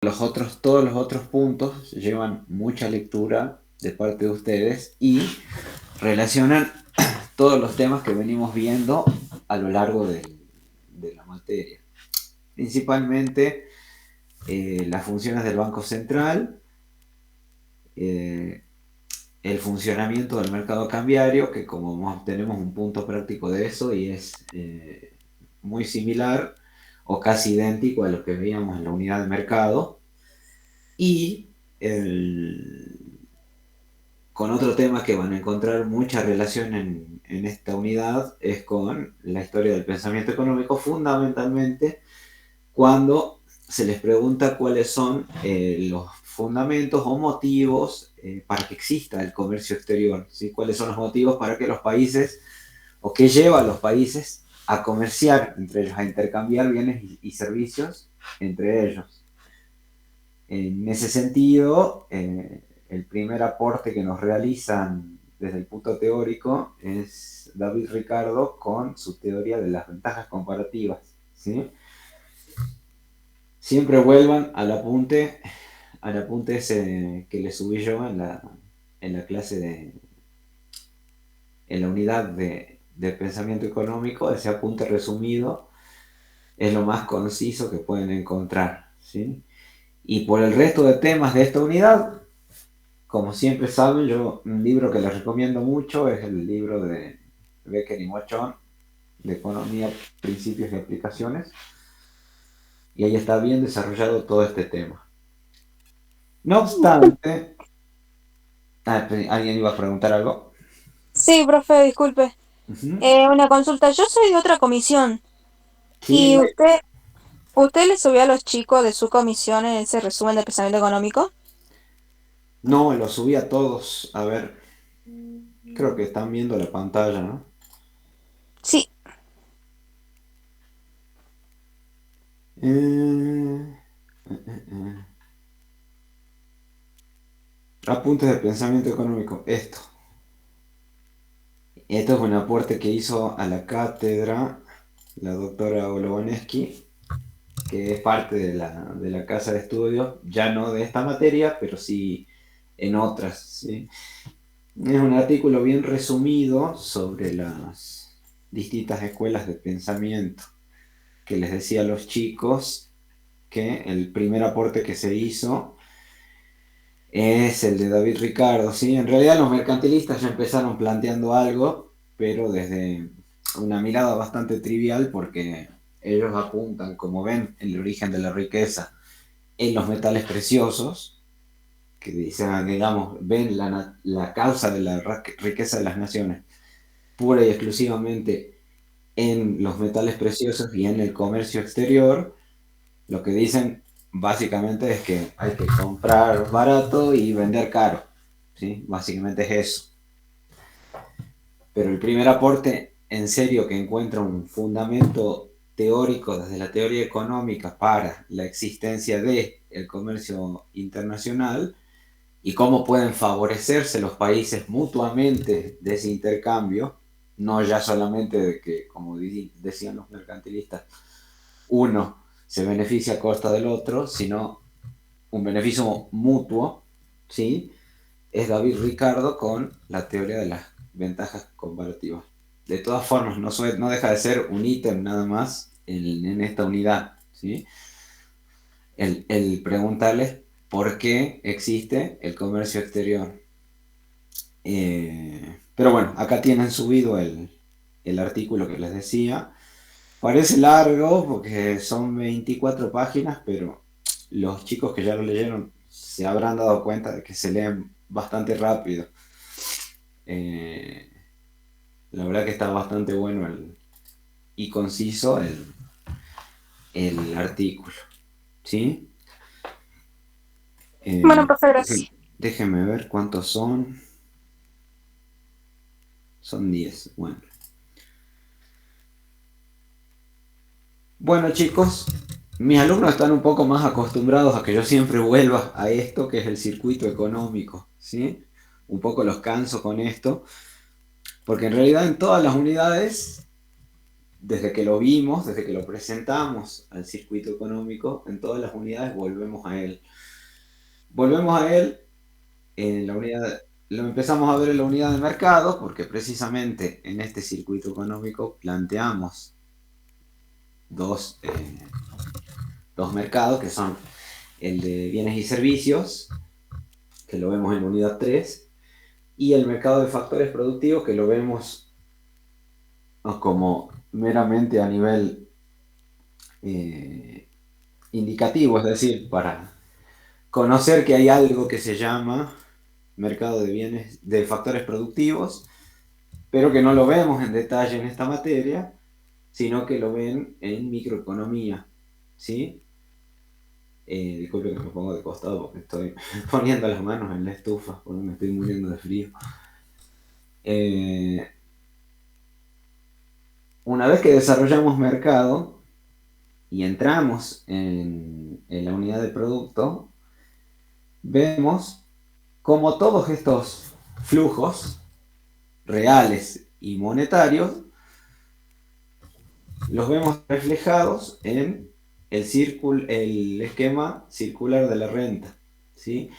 todos los otros puntos llevan mucha lectura de parte de ustedes y relacionan todos los temas que venimos viendo a lo largo de la materia. Principalmente las funciones del Banco Central, eh, el funcionamiento del mercado cambiario, que como tenemos un punto práctico de eso y es muy similar o casi idéntico a lo que veíamos en la unidad de mercado, y con otro tema que van a encontrar mucha relación en esta unidad es con la historia del pensamiento económico, fundamentalmente cuando se les pregunta cuáles son los fundamentos o motivos para que exista el comercio exterior, ¿sí? Cuáles son los motivos para que los países, o qué lleva a los países a comerciar entre ellos, a intercambiar bienes y servicios entre ellos. En ese sentido, el primer aporte que nos realizan desde el punto teórico es David Ricardo con su teoría de las ventajas comparativas, ¿sí? Siempre vuelvan al apunte ese que le subí yo en la clase en la unidad de pensamiento económico. Ese apunte resumido es lo más conciso que pueden encontrar, ¿sí? Y por el resto de temas de esta unidad, como siempre saben, yo un libro que les recomiendo mucho es el libro de Becker y Mochón, de Economía, Principios y Aplicaciones, y ahí está bien desarrollado todo este tema. No obstante, ¿alguien iba a preguntar algo? Sí, profe, disculpe. Uh-huh. Una consulta. Yo soy de otra comisión. Sí, ¿Y usted le subió a los chicos de su comisión en ese resumen de pensamiento económico? no, lo subí a todos. A ver, creo que están viendo la pantalla, ¿no? Sí. Apuntes de pensamiento económico. Esto es un aporte que hizo a la cátedra la doctora Olovanesky, que es parte de la casa de estudios, ya no de esta materia, pero sí en otras, ¿sí? Es un artículo bien resumido sobre las distintas escuelas de pensamiento, que les decía a los chicos que el primer aporte que se hizo es el de David Ricardo, ¿sí? En realidad los mercantilistas ya empezaron planteando algo, pero desde una mirada bastante trivial, porque ellos apuntan, como ven, el origen de la riqueza en los metales preciosos, que dicen, digamos, ven la causa de la riqueza de las naciones pura y exclusivamente en los metales preciosos y en el comercio exterior. Lo que dicen básicamente es que hay que comprar barato y vender caro, ¿sí? Básicamente es eso. Pero el primer aporte en serio que encuentra un fundamento teórico desde la teoría económica para la existencia de el comercio internacional y cómo pueden favorecerse los países mutuamente de ese intercambio, no ya solamente de que, como decían los mercantilistas, uno se beneficia a costa del otro, sino un beneficio mutuo, ¿sí? Es David Ricardo con la teoría de las ventajas comparativas. De todas formas, no deja de ser un ítem nada más en esta unidad, ¿sí? El preguntarles por qué existe el comercio exterior. Pero bueno, acá tienen subido el artículo que les decía. Parece largo porque son 24 páginas, pero los chicos que ya lo leyeron se habrán dado cuenta de que se leen bastante rápido. Eh, la verdad que está bastante bueno y conciso el artículo. ¿Sí? Bueno, Eh, profe, gracias. déjenme ver cuántos son. Son 10. Bueno. Bueno, chicos, mis alumnos están un poco más acostumbrados a que yo siempre vuelva a esto que es el circuito económico, ¿sí? Un poco los canso con esto, porque en realidad en todas las unidades desde que lo vimos, desde que lo presentamos al circuito económico, en todas las unidades volvemos a él. Volvemos a él en la unidad, lo empezamos a ver en la unidad de mercado, porque precisamente en este circuito económico planteamos dos, dos mercados, que son el de bienes y servicios, que lo vemos en la unidad 3, y el mercado de factores productivos, que lo vemos como meramente a nivel indicativo, es decir, para conocer que hay algo que se llama mercado de bienes, de factores productivos, pero que no lo vemos en detalle en esta materia, sino que lo ven en microeconomía, ¿sí? Disculpe que me pongo de costado porque estoy poniendo las manos en la estufa porque me estoy muriendo de frío. Una vez que desarrollamos mercado y entramos en la unidad de producto, vemos cómo todos estos flujos reales y monetarios los vemos reflejados en el esquema circular de la renta, ¿sí?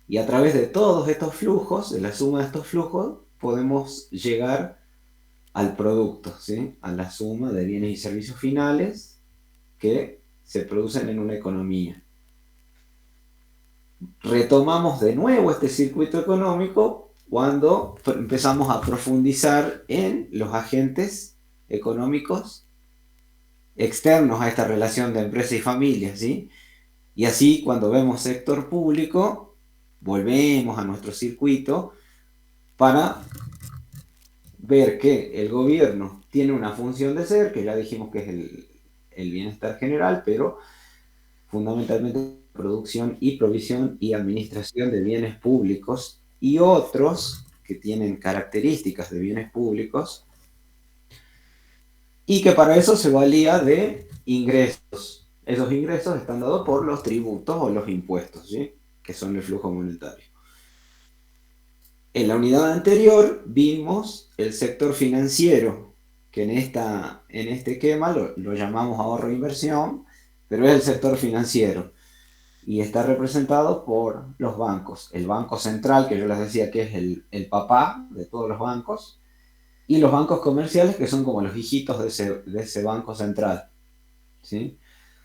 Y a través de todos estos flujos, de la suma de estos flujos, podemos llegar al producto, ¿sí? A la suma de bienes y servicios finales que se producen en una economía. Retomamos de nuevo este circuito económico cuando empezamos a profundizar en los agentes económicos externos a esta relación de empresa y familia, ¿sí? Y así, cuando vemos sector público, volvemos a nuestro circuito para ver que el gobierno tiene una función de ser, que ya dijimos que es el bienestar general, pero fundamentalmente producción y provisión y administración de bienes públicos y otros que tienen características de bienes públicos, y que para eso se valía de ingresos. Esos ingresos están dados por los tributos o los impuestos, ¿sí? Que son el flujo monetario. En la unidad anterior vimos el sector financiero, que en este esquema lo llamamos ahorro e inversión, pero es el sector financiero y está representado por los bancos. El Banco Central, que yo les decía que es el papá de todos los bancos, y los bancos comerciales, que son como los hijitos de ese banco central, ¿sí?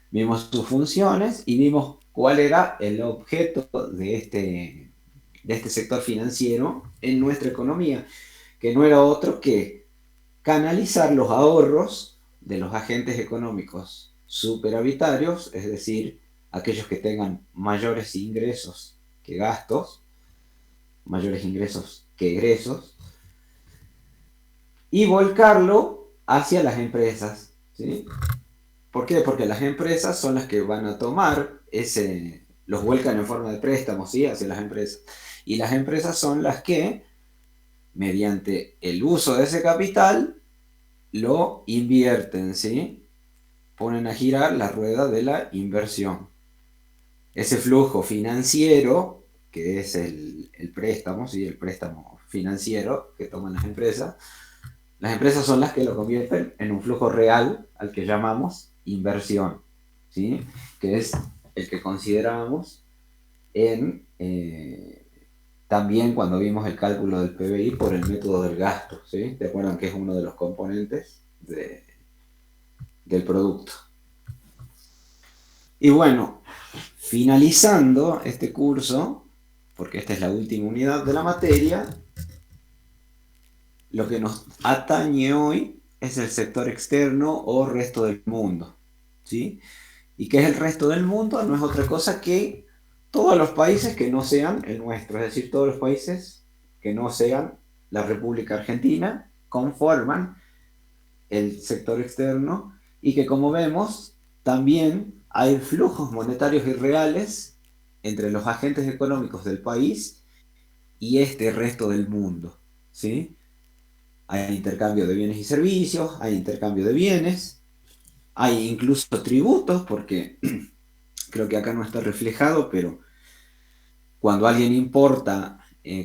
Vimos sus funciones y vimos cuál era el objeto de este sector financiero en nuestra economía, que no era otro que canalizar los ahorros de los agentes económicos superavitarios, es decir, aquellos que tengan mayores ingresos que gastos, mayores ingresos que egresos, y volcarlo hacia las empresas, ¿sí? ¿Por qué? Porque las empresas son las que van a tomar los vuelcan en forma de préstamos, ¿sí? Hacia las empresas. Y las empresas son las que, mediante el uso de ese capital, lo invierten, ¿sí? Ponen a girar la rueda de la inversión. Ese flujo financiero, que es el préstamo, ¿sí? El préstamo financiero que toman las empresas son las que lo convierten en un flujo real al que llamamos inversión, ¿sí? Que es el que considerábamos también cuando vimos el cálculo del PBI por el método del gasto, ¿sí? ¿Te acuerdan que es uno de los componentes del producto? Y bueno, finalizando este curso, porque esta es la última unidad de la materia, lo que nos atañe hoy es el sector externo o resto del mundo, ¿sí? ¿Y qué es el resto del mundo? No es otra cosa que todos los países que no sean el nuestro, es decir, todos los países que no sean la República Argentina conforman el sector externo, y que, como vemos, también hay flujos monetarios irreales entre los agentes económicos del país y este resto del mundo, ¿sí? Hay intercambio de bienes y servicios, hay intercambio de bienes, hay incluso tributos, porque creo que acá no está reflejado, pero cuando alguien importa,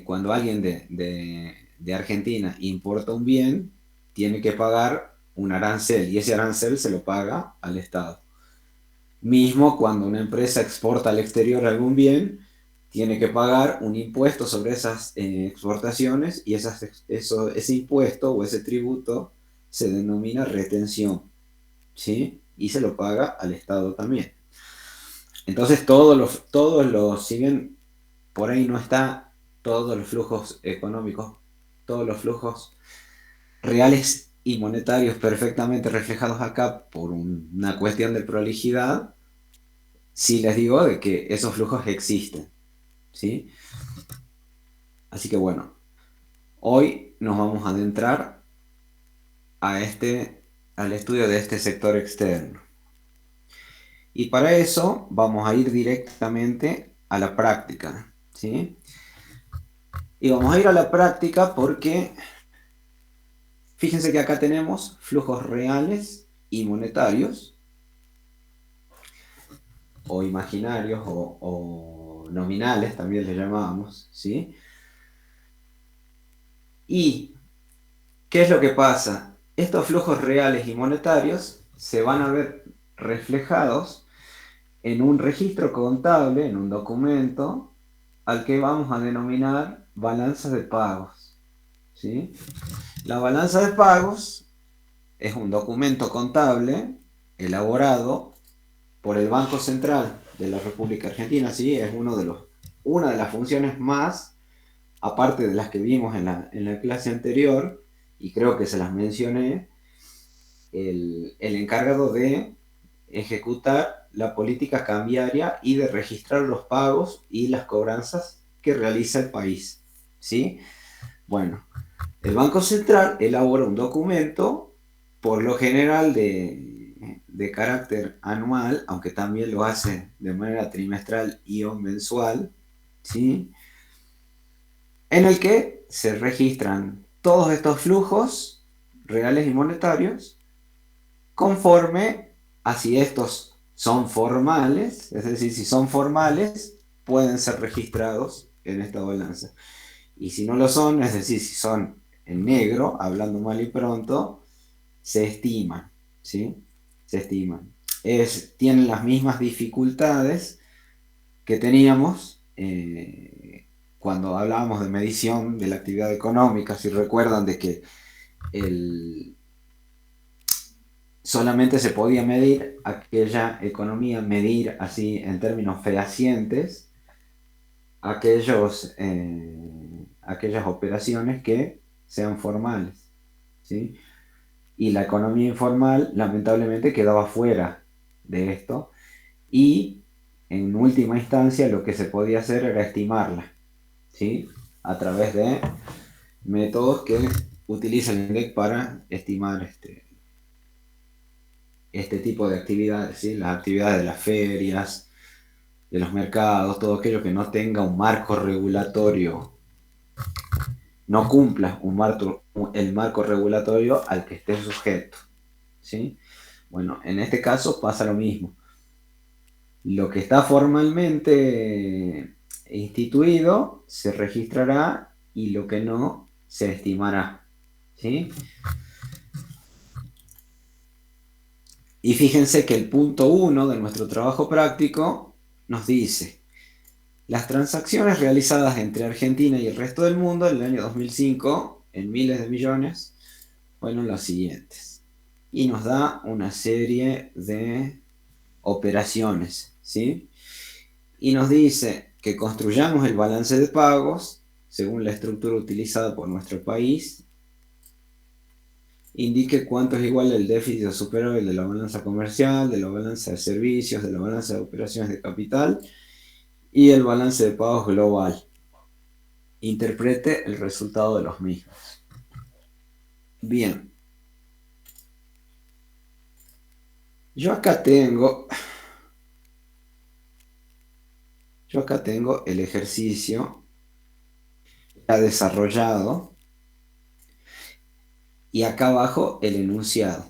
cuando alguien de Argentina importa un bien, tiene que pagar un arancel y ese arancel se lo paga al Estado. Mismo cuando una empresa exporta al exterior algún bien, tiene que pagar un impuesto sobre esas exportaciones y ese impuesto o ese tributo se denomina retención, ¿sí? Y se lo paga al Estado también. Entonces si bien por ahí no está todos los flujos económicos, todos los flujos reales y monetarios perfectamente reflejados acá por una cuestión de prolijidad, sí les digo de que esos flujos existen, ¿sí? Así que bueno, hoy nos vamos a adentrar a al estudio de este sector externo. Y para eso vamos a ir directamente a la práctica, ¿sí? Y vamos a ir a la práctica porque fíjense que acá tenemos flujos reales y monetarios, o imaginarios, o nominales, también les llamamos, ¿sí? ¿Y qué es lo que pasa? Estos flujos reales y monetarios se van a ver reflejados en un registro contable, en un documento, al que vamos a denominar balanza de pagos, ¿sí? La balanza de pagos es un documento contable elaborado por el Banco Central de la República Argentina, ¿sí? Es una de las funciones más, aparte de las que vimos en la clase anterior, y creo que se las mencioné, el encargado de ejecutar la política cambiaria y de registrar los pagos y las cobranzas que realiza el país, ¿sí? Bueno, el Banco Central elabora un documento, por lo general de carácter anual, aunque también lo hace de manera trimestral y o mensual, ¿sí? En el que se registran todos estos flujos reales y monetarios conforme a si estos son formales, es decir, si son formales, pueden ser registrados en esta balanza. Y si no lo son, es decir, si son en negro, hablando mal y pronto, se estiman, ¿sí? Se estiman. Tienen las mismas dificultades que teníamos cuando hablábamos de medición de la actividad económica, si recuerdan de que solamente se podía medir aquella economía, medir así en términos fehacientes aquellas operaciones que sean formales, ¿sí? Y la economía informal lamentablemente quedaba fuera de esto y en última instancia lo que se podía hacer era estimarla, ¿sí? A través de métodos que utiliza el INDEC para estimar este tipo de actividades, ¿sí? Las actividades de las ferias, de los mercados, todo aquello que no tenga un marco regulatorio, no cumpla el marco regulatorio al que esté sujeto, ¿sí? Bueno, en este caso pasa lo mismo. Lo que está formalmente instituido se registrará y lo que no se estimará, ¿sí? Y fíjense que el punto 1 de nuestro trabajo práctico nos dice: las transacciones realizadas entre Argentina y el resto del mundo en el año 2005, en miles de millones, fueron las siguientes. Y nos da una serie de operaciones, ¿sí? Y nos dice que construyamos el balance de pagos según la estructura utilizada por nuestro país, indique cuánto es igual el déficit o superávit de la balanza comercial, de la balanza de servicios, de la balanza de operaciones de capital y el balance de pagos global. Interprete el resultado de los mismos. Bien. Yo acá tengo el ejercicio ya desarrollado y acá abajo el enunciado.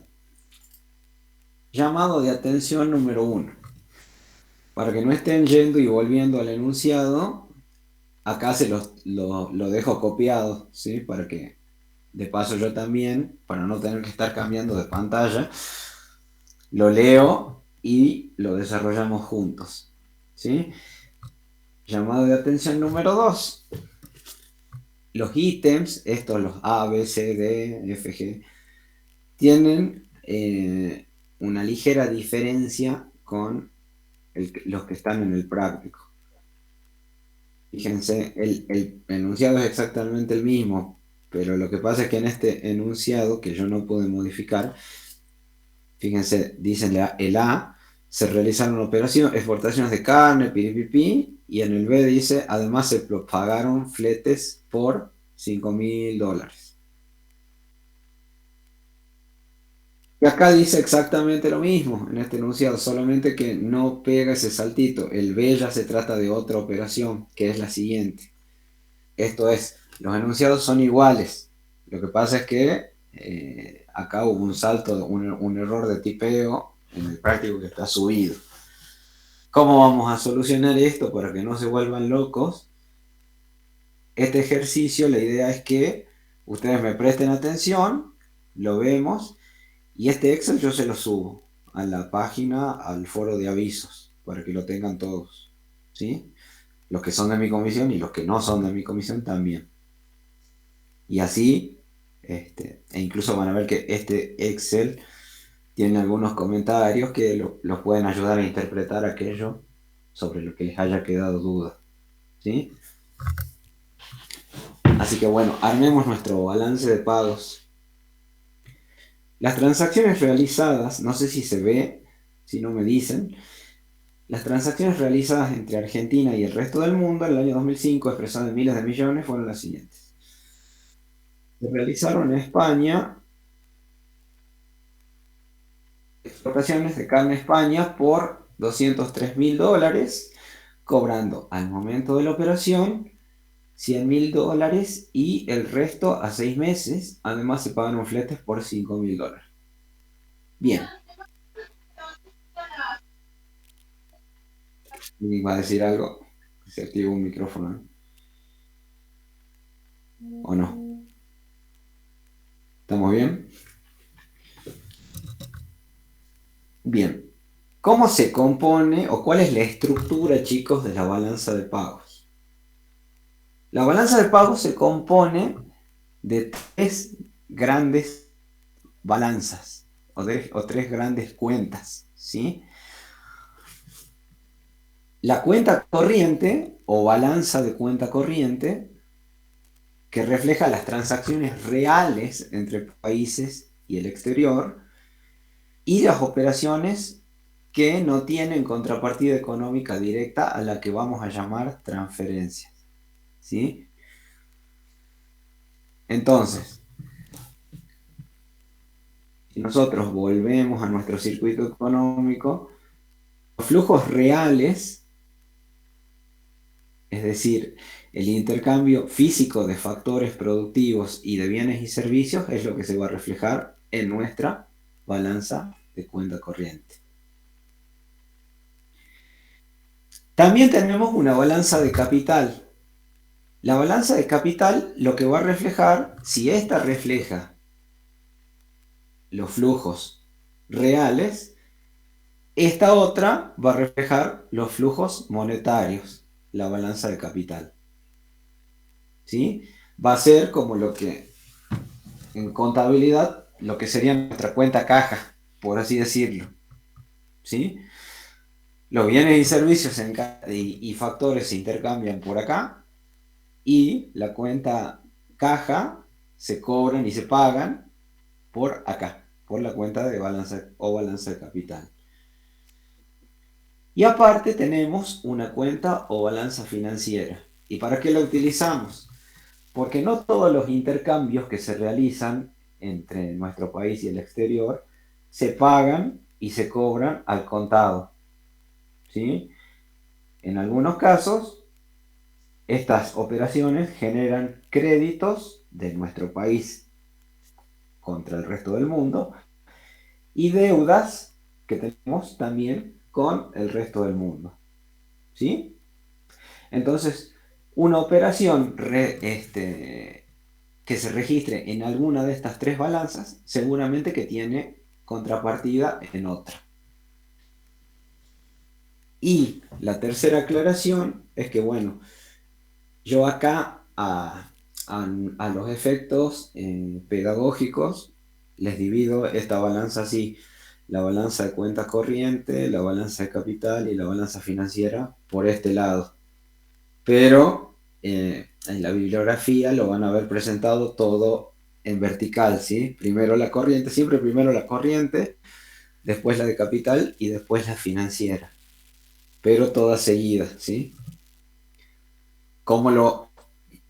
Llamado de atención número 1. Para que no estén yendo y volviendo al enunciado, acá lo dejo copiado, ¿sí? Para que De paso yo también, para no tener que estar cambiando de pantalla, lo leo y lo desarrollamos juntos. ¿Sí? Llamado de atención número 2. Los ítems, estos los A, B, C, D, F, G, tienen una ligera diferencia con los que están en el práctico. Fíjense, el enunciado es exactamente el mismo, pero lo que pasa es que en este enunciado, que yo no pude modificar, fíjense, dicen el A, se realizaron operaciones, exportaciones de carne, piripipi, y en el B dice, además se pagaron fletes por $5.000. Y acá dice exactamente lo mismo en este enunciado, solamente que no pega ese saltito. El B ya se trata de otra operación, que es la siguiente. Esto es, los enunciados son iguales. Lo que pasa es que acá hubo un salto, un error de tipeo en el práctico que está subido. ¿Cómo vamos a solucionar esto para que no se vuelvan locos? Este ejercicio, la idea es que ustedes me presten atención, lo vemos, y este Excel yo se lo subo a la página, al foro de avisos, para que lo tengan todos, ¿sí? Los que son de mi comisión y los que no son de mi comisión también. Y así, e incluso van a ver que este Excel tiene algunos comentarios que los pueden ayudar a interpretar aquello sobre lo que les haya quedado duda, ¿sí? Así que bueno, armemos nuestro balance de pagos. Las transacciones realizadas, no sé si se ve, si no me dicen, las transacciones realizadas entre Argentina y el resto del mundo en el año 2005, expresadas en miles de millones, fueron las siguientes. Se realizaron en España exportaciones de carne a España por $203.000, cobrando al momento de la operación $100.000 y el resto a 6 meses. Además se pagan fletes por $5.000. Bien. ¿Va a decir algo? Se activa un micrófono, ¿o no? ¿Estamos bien? Bien. ¿Cómo se compone o cuál es la estructura, chicos, de la balanza de pagos? La balanza de pagos se compone de 3 grandes balanzas o 3 grandes cuentas, ¿sí? La cuenta corriente o balanza de cuenta corriente, que refleja las transacciones reales entre países y el exterior, y las operaciones que no tienen contrapartida económica directa, a la que vamos a llamar transferencias, ¿sí? Entonces, si nosotros volvemos a nuestro circuito económico, los flujos reales, es decir, el intercambio físico de factores productivos y de bienes y servicios, es lo que se va a reflejar en nuestra balanza de cuenta corriente. También tenemos una balanza de capital. La balanza de capital lo que va a reflejar, si esta refleja los flujos reales, esta otra va a reflejar los flujos monetarios, la balanza de capital. ¿Sí? Va a ser como lo que en contabilidad, lo que sería nuestra cuenta caja, por así decirlo. ¿Sí? Los bienes y servicios y factores se intercambian por acá, y la cuenta caja se cobran y se pagan por acá, por la cuenta de balanza o balanza de capital. Y aparte tenemos una cuenta o balanza financiera. ¿Y para qué la utilizamos? Porque no todos los intercambios que se realizan entre nuestro país y el exterior se pagan y se cobran al contado, ¿sí? En algunos casos, estas operaciones generan créditos de nuestro país contra el resto del mundo y deudas que tenemos también con el resto del mundo, ¿sí? Entonces, una operación que se registre en alguna de estas tres balanzas, seguramente que tiene contrapartida en otra. Y la tercera aclaración es que, bueno, yo acá a los efectos pedagógicos les divido esta balanza así: la balanza de cuenta corriente, la balanza de capital y la balanza financiera por este lado. Pero en la bibliografía lo van a ver presentado todo en vertical, ¿sí? Primero la corriente, siempre primero la corriente, después la de capital y después la financiera, pero todas seguidas, ¿sí? Como lo,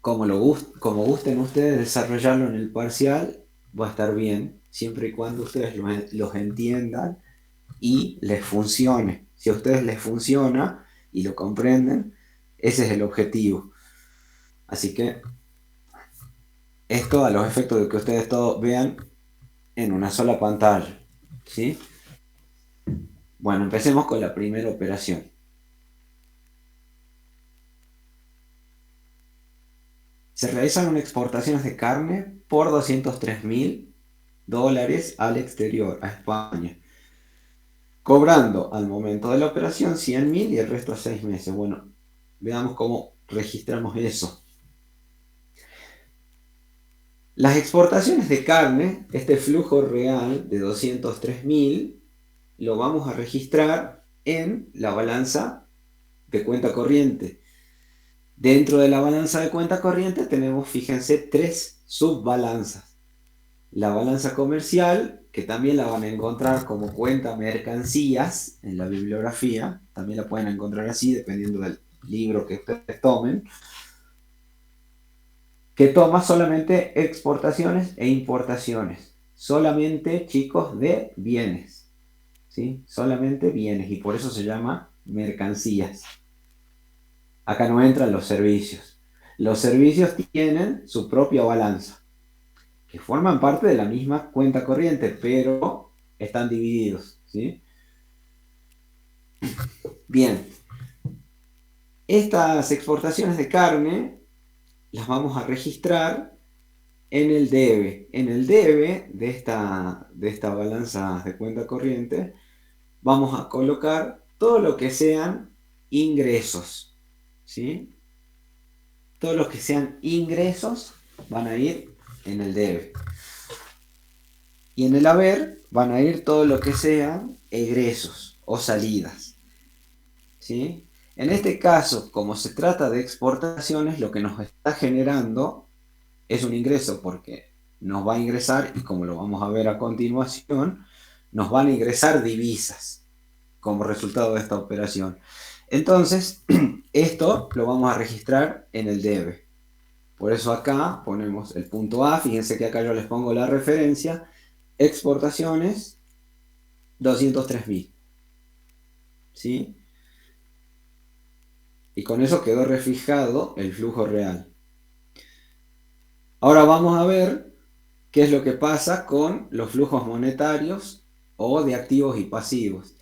como gusten ustedes desarrollarlo en el parcial, va a estar bien, siempre y cuando ustedes los entiendan y les funcione. Si a ustedes les funciona y lo comprenden, ese es el objetivo. Así que esto a los efectos de que ustedes todos vean en una sola pantalla, ¿sí? Bueno, empecemos con la primera operación. Se realizan exportaciones de carne por $203.000 al exterior, a España, cobrando al momento de la operación 100.000 y el resto a 6 meses. Bueno, veamos cómo registramos eso. Las exportaciones de carne, este flujo real de 203.000, lo vamos a registrar en la balanza de cuenta corriente. Dentro de la balanza de cuenta corriente tenemos, fíjense, tres subbalanzas. La balanza comercial, que también la van a encontrar como cuenta mercancías en la bibliografía, también la pueden encontrar así dependiendo del libro que ustedes tomen, que toma solamente exportaciones e importaciones, solamente, chicos, de bienes, ¿sí? Solamente bienes, y por eso se llama mercancías. Acá no entran los servicios. Los servicios tienen su propia balanza, que forman parte de la misma cuenta corriente, pero están divididos, ¿sí? Bien, estas exportaciones de carne las vamos a registrar en el debe. En el debe de esta balanza de cuenta corriente vamos a colocar todo lo que sean ingresos, ¿sí? Todos los que sean ingresos van a ir en el debe. Y en el haber van a ir todo lo que sean egresos o salidas, ¿sí? En este caso, como se trata de exportaciones, lo que nos está generando es un ingreso porque nos va a ingresar, y como lo vamos a ver a continuación, nos van a ingresar divisas como resultado de esta operación. Entonces, esto lo vamos a registrar en el debe. Por eso acá ponemos el punto A, fíjense que acá yo les pongo la referencia, exportaciones 203.000, ¿sí? Y con eso quedó reflejado el flujo real. Ahora vamos a ver qué es lo que pasa con los flujos monetarios o de activos y pasivos.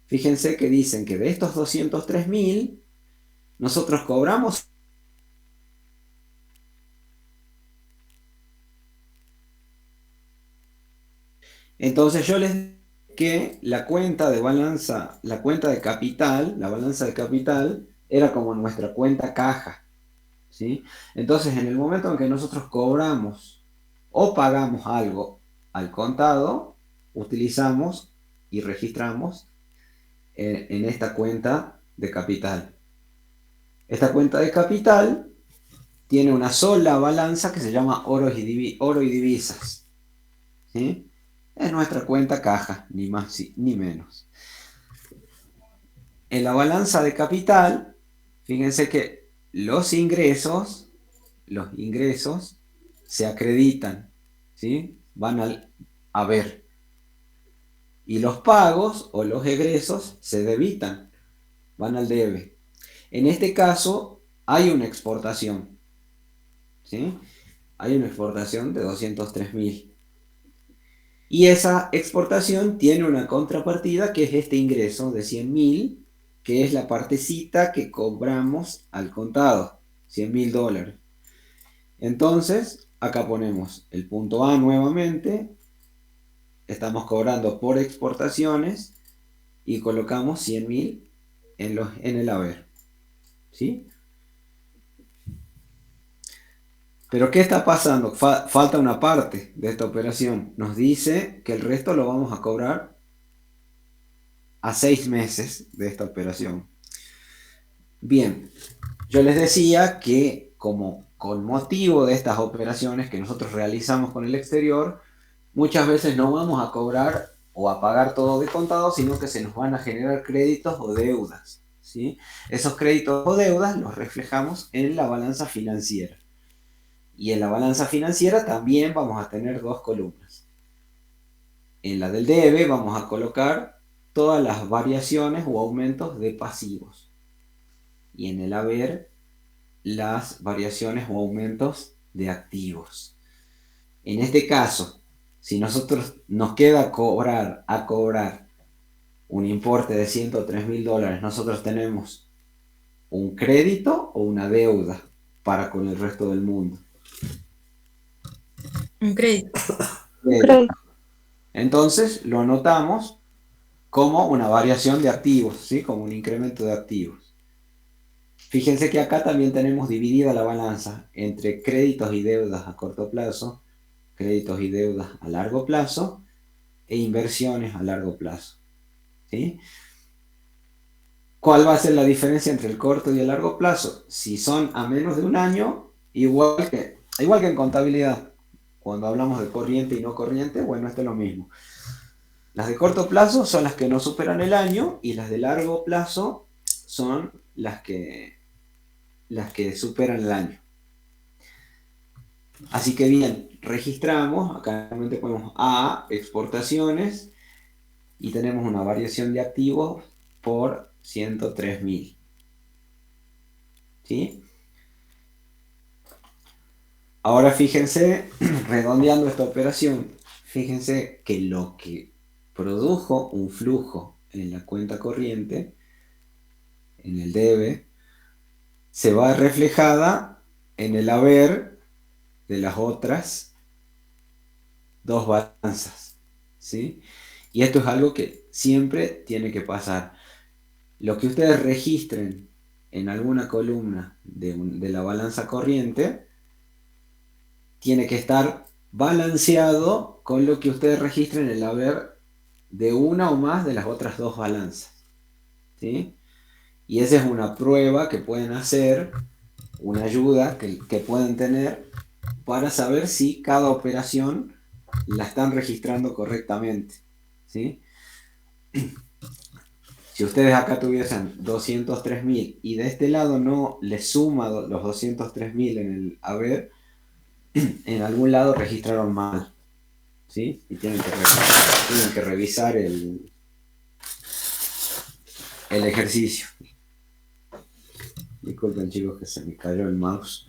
Fíjense que dicen que de estos 203.000, nosotros cobramos. Entonces yo les digo que la cuenta de balanza, la cuenta de capital, la balanza de capital, era como nuestra cuenta caja, ¿sí? Entonces en el momento en que nosotros cobramos o pagamos algo al contado, utilizamos y registramos en esta cuenta de capital. Esta cuenta de capital tiene una sola balanza que se llama oro y divisas, ¿sí? Es nuestra cuenta caja, ni más ni menos. En la balanza de capital, fíjense que los ingresos se acreditan, ¿sí? Van al haber. Y los pagos o los egresos se debitan, van al debe. En este caso hay una exportación, ¿sí? Hay una exportación de 203.000. Y esa exportación tiene una contrapartida que es este ingreso de 100.000, que es la partecita que cobramos al contado, $100.000. Entonces, Acá ponemos el punto A nuevamente, estamos cobrando por exportaciones y colocamos 100.000 en el haber, ¿sí? Pero ¿qué está pasando? Falta una parte de esta operación. Nos dice que el resto lo vamos a cobrar a 6 meses de esta operación. Bien, yo les decía que como con motivo de estas operaciones que nosotros realizamos con el exterior, muchas veces no vamos a cobrar o a pagar todo de contado, sino que se nos van a generar créditos o deudas, ¿sí? Esos créditos o deudas los reflejamos en la balanza financiera. Y en la balanza financiera también vamos a tener dos columnas. En la del debe vamos a colocar todas las variaciones o aumentos de pasivos. Y en el haber las variaciones o aumentos de activos. En este caso, si nosotros nos queda a cobrar un importe de $103.000, nosotros tenemos un crédito o una deuda para con el resto del mundo. Un crédito. Un crédito. Entonces lo anotamos como una variación de activos, ¿sí? Como un incremento de activos. Fíjense que acá también tenemos dividida la balanza entre créditos y deudas a corto plazo, créditos y deudas a largo plazo e inversiones a largo plazo, ¿sí? ¿Cuál va a ser la diferencia entre el corto y el largo plazo? Si son a menos de un año, igual que en contabilidad, cuando hablamos de corriente y no corriente, bueno, esto es lo mismo. Las de corto plazo son las que no superan el año y las de largo plazo son las que superan el año. Así que bien, registramos, acá realmente ponemos A, exportaciones, y tenemos una variación de activos por 103.000. ¿Sí? Ahora fíjense, redondeando esta operación, fíjense que lo que produjo un flujo en la cuenta corriente, en el debe, se va reflejada en el haber de las otras dos balanzas, ¿sí? Y esto es algo que siempre tiene que pasar. Lo que ustedes registren en alguna columna de la balanza corriente tiene que estar balanceado con lo que ustedes registren en el haber de una o más de las otras dos balanzas, ¿sí? Y esa es una prueba que pueden hacer, una ayuda que pueden tener para saber si cada operación la están registrando correctamente, ¿sí? Si ustedes acá tuviesen 203.000 y de este lado no les suma los 203.000 en el haber, en algún lado registraron mal, ¿sí? Y tienen que revisar el ejercicio. Disculpen chicos que se me cayó el mouse.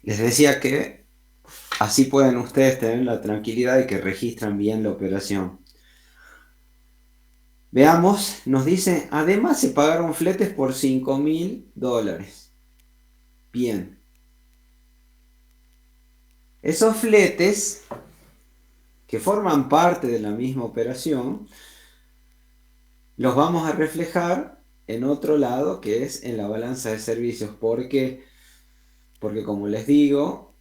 Les decía que así pueden ustedes tener la tranquilidad de que registran bien la operación. Veamos, nos dice, además se pagaron fletes por $5.000. Bien. Esos fletes, que forman parte de la misma operación, los vamos a reflejar en otro lado, que es en la balanza de servicios. ¿Por qué? Porque como les digo,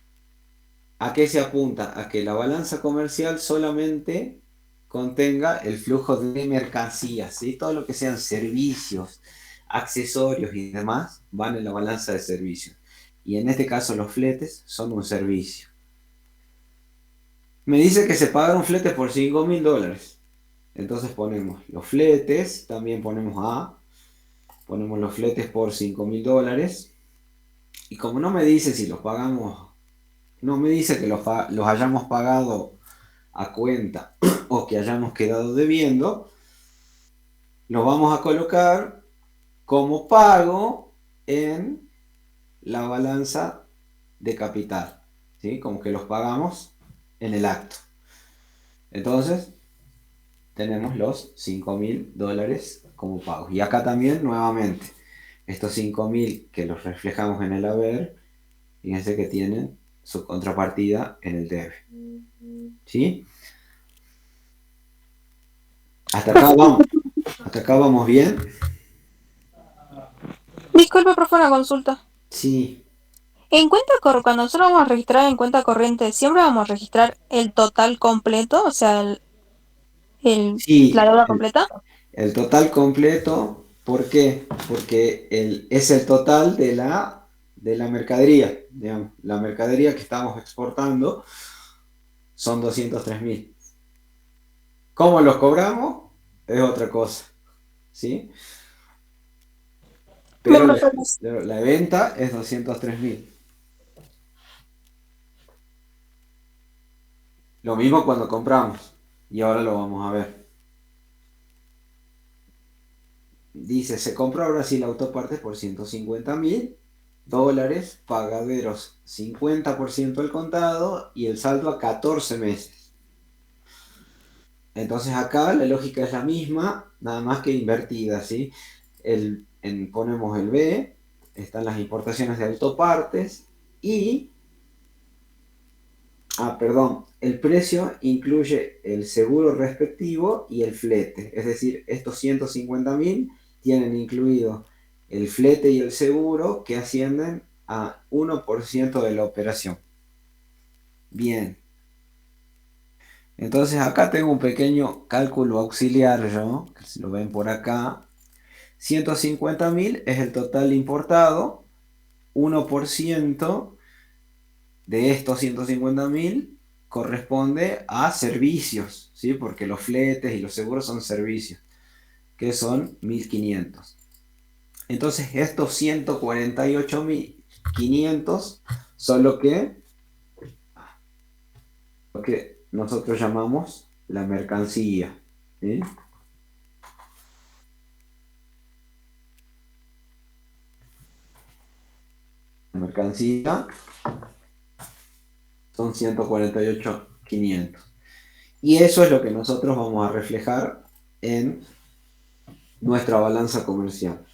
¿a qué se apunta? A que la balanza comercial solamente contenga el flujo de mercancías, ¿sí? Todo lo que sean servicios, accesorios y demás van en la balanza de servicios. Y en este caso los fletes son un servicio. Me dice que se pagaron fletes por $5.000. Entonces ponemos los fletes, también ponemos los fletes por $5.000. Y como no me dice si los pagamos, no me dice que los hayamos pagado a cuenta o que hayamos quedado debiendo, los vamos a colocar como pago en la balanza de capital, ¿sí? Como que los pagamos en el acto. Entonces, tenemos los $5.000 como pagos. Y acá también, nuevamente, estos 5.000 que los reflejamos en el haber, fíjense que tienen su contrapartida en el debe. ¿Sí? Hasta acá Profe, vamos, hasta acá vamos bien. disculpe, profe, una consulta. Sí, Cuando nosotros vamos a registrar en cuenta corriente, ¿siempre vamos a registrar el total completo? O sea, la sí, deuda el, completa. el total completo. ¿Por qué? Porque es el total de la mercadería. Digamos, la mercadería que estamos exportando son 203.000. ¿Cómo los cobramos? Es otra cosa, ¿sí? Me Pero profe, la venta es 203.000. Lo mismo cuando compramos. Y ahora lo vamos a ver. Dice, se compró ahora sí la autoparte por $150.000, pagaderos 50% al contado y el saldo a 14 meses. Entonces acá la lógica es la misma, nada más que invertida, ¿sí? Ponemos el B, están las importaciones de autopartes y, perdón, el precio incluye el seguro respectivo y el flete. Es decir, estos 150.000 tienen incluido el flete y el seguro que ascienden a 1% de la operación. Bien, entonces acá tengo un pequeño cálculo auxiliar yo, que si lo ven por acá. 150.000 es el total importado, 1% de estos 150.000 corresponde a servicios, ¿sí? Porque los fletes y los seguros son servicios, que son 1.500. Entonces estos 148.500 son lo que nosotros llamamos la mercancía, ¿sí? La mercancía son 148.500. Y eso es lo que nosotros vamos a reflejar en nuestra balanza comercial.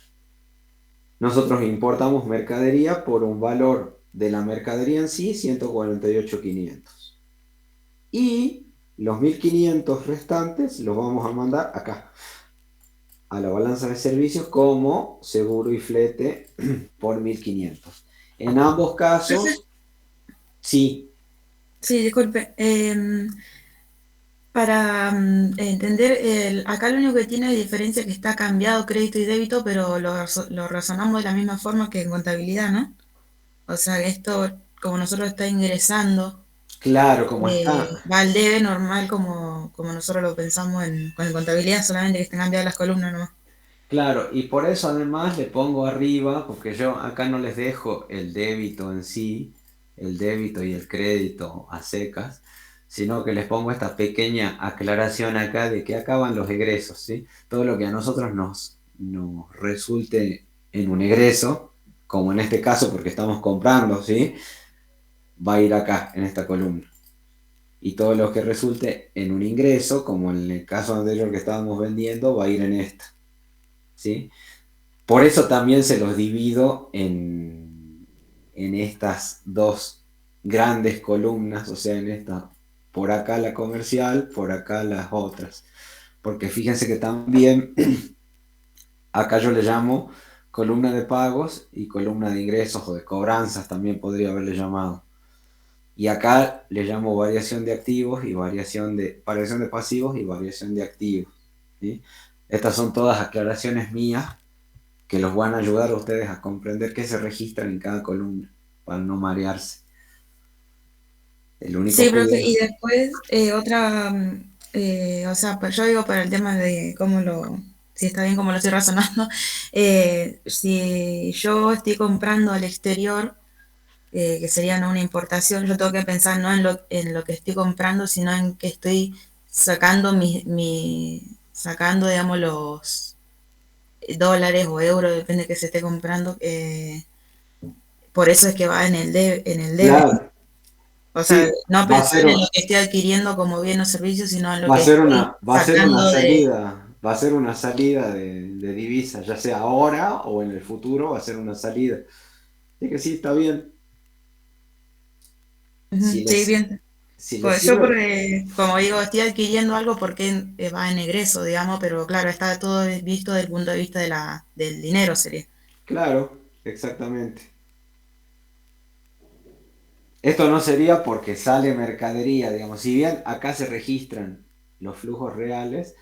Nosotros importamos mercadería por un valor de la mercadería en sí, 148.500. Y los 1.500 restantes los vamos a mandar acá, a la balanza de servicios como seguro y flete por 1.500. En ambos Profe, casos, sí, sí, disculpe. Para entender, acá lo único que tiene de diferencia es que está cambiado crédito y débito, pero lo razonamos de la misma forma que en contabilidad, ¿no? O sea, esto, como nosotros está ingresando, claro, como está. va al debe normal como nosotros lo pensamos con contabilidad, solamente que están cambiadas las columnas nomás. Claro, y por eso además le pongo arriba, porque yo acá no les dejo el débito en sí, el débito y el crédito a secas, sino que les pongo esta pequeña aclaración acá de que acaban los egresos, ¿sí? Todo lo que a nosotros nos resulte en un egreso, como en este caso porque estamos comprando, ¿sí? Va a ir acá, en esta columna. Y todo lo que resulte en un ingreso, como en el caso anterior que estábamos vendiendo, va a ir en esta, ¿sí? Por eso también se los divido en estas dos grandes columnas, o sea, en esta, por acá la comercial, por acá las otras. Porque fíjense que también acá yo le llamo columna de pagos y columna de ingresos o de cobranzas, también podría haberle llamado. Y acá le llamo variación de activos y variación de pasivos y variación de activos, ¿sí? Estas son todas aclaraciones mías que los van a ayudar a ustedes a comprender qué se registran en cada columna, para no marearse. El único Sí, profe, y problema. después otra, o sea, yo digo para el tema de si está bien como lo estoy razonando, si yo estoy comprando al exterior, que sería no una importación, yo tengo que pensar no en lo que estoy comprando, sino en que estoy sacando sacando, digamos, los dólares o euros, depende de que se esté comprando, por eso es que va en el débito. Claro, O sea, sí, no pensar en lo que estoy adquiriendo como bien o servicio, sino en lo que estoy va a ser una sacando de... salida, va a ser una salida de divisas, ya sea ahora o en el futuro, va a ser una salida. Así que sí, está bien. Si Ujú, sí, les, bien. si les Pues yo, sirve, como digo, estoy adquiriendo algo porque va en egreso, digamos, pero claro, está todo visto desde el punto de vista del dinero, sería. claro, exactamente. Esto no sería porque sale mercadería, digamos, si bien acá se registran los flujos reales,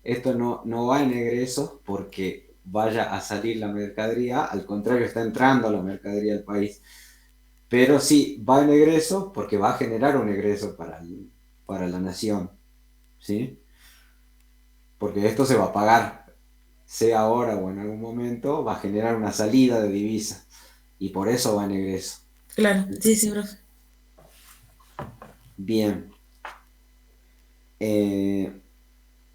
esto no va en egresos porque vaya a salir la mercadería, al contrario, está entrando la mercadería al país. Pero sí va en egresos porque va a generar un egreso para la nación, ¿sí? Porque esto se va a pagar, sea ahora o en algún momento, va a generar una salida de divisas y por eso va en egreso. Claro, sí, sí, profe. Bien. Eh,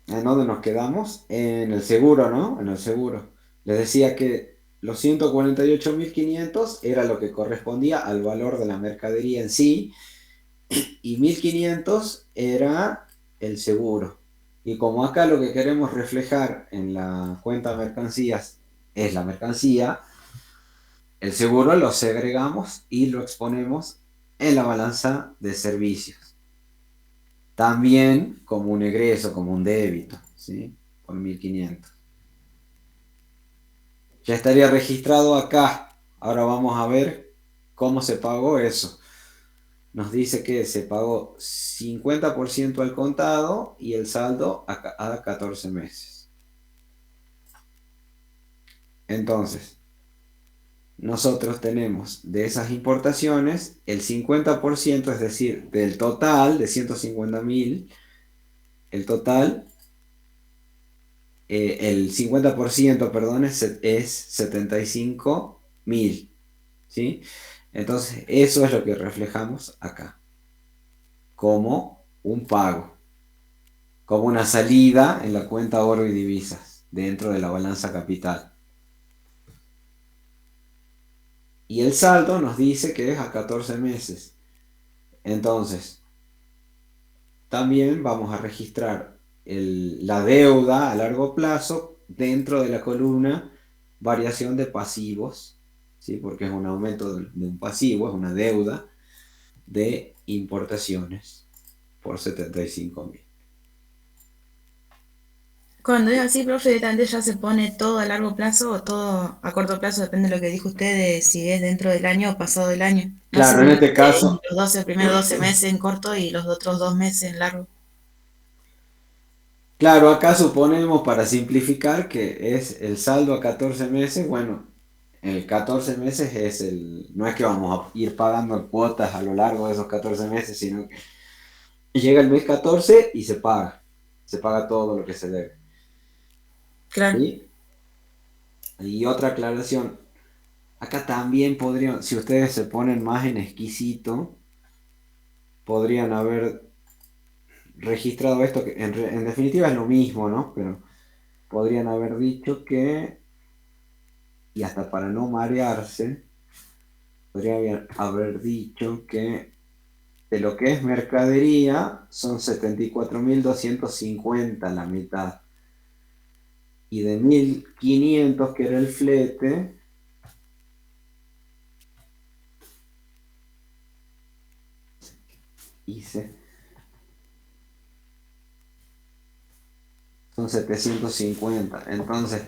¿En dónde nos quedamos? En el seguro, ¿no? En el seguro. Les decía que los 148.500 era lo que correspondía al valor de la mercadería en sí y 1.500 era el seguro. Y como acá lo que queremos reflejar en la cuenta de mercancías es la mercancía, el seguro lo segregamos y lo exponemos en la balanza de servicios. También como un egreso, como un débito, ¿sí? Por 1.500. Ya estaría registrado acá. Ahora vamos a ver cómo se pagó eso. Nos dice que se pagó 50% al contado y el saldo a 14 meses. Entonces, nosotros tenemos de esas importaciones el 50%, es decir, del total de 150.000, el total, el 50%, perdón, es 75.000, ¿sí? Entonces, eso es lo que reflejamos acá, como un pago, como una salida en la cuenta oro y divisas, dentro de la balanza capital. Y el saldo nos dice que es a 14 meses. Entonces, también vamos a registrar la deuda a largo plazo dentro de la columna variación de pasivos, ¿sí? Porque es un aumento de un pasivo, es una deuda de importaciones por 75.000. Cuando es así, profe, directamente ya se pone todo a largo plazo o todo a corto plazo, depende de lo que dijo usted, de si es dentro del año o pasado del año. No sé Claro, si en me este dice caso, los primeros 12 meses en corto y los otros 2 meses en largo. claro, acá suponemos para simplificar que es el saldo a 14 meses. Bueno, el 14 meses no es que vamos a ir pagando cuotas a lo largo de esos 14 meses, sino que llega el mes 14 y se paga todo lo que se debe. Claro. ¿Sí? Y otra aclaración, acá también podrían, si ustedes se ponen más en exquisito, podrían haber registrado esto, que en definitiva es lo mismo, ¿no? Pero podrían haber dicho que, y hasta para no marearse, podrían haber dicho que de lo que es mercadería son 74.250 la mitad. Y de 1.500 que era el flete, hice, son 750. Entonces,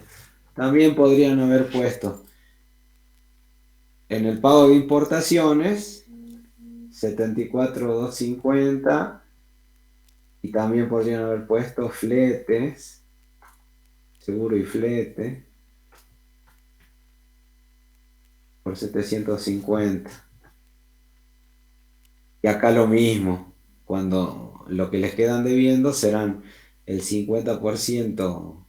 también podrían haber puesto en el pago de importaciones 74.250 y también podrían haber puesto fletes, seguro y flete, por 750. Y acá lo mismo, cuando lo que les quedan debiendo serán el 50%,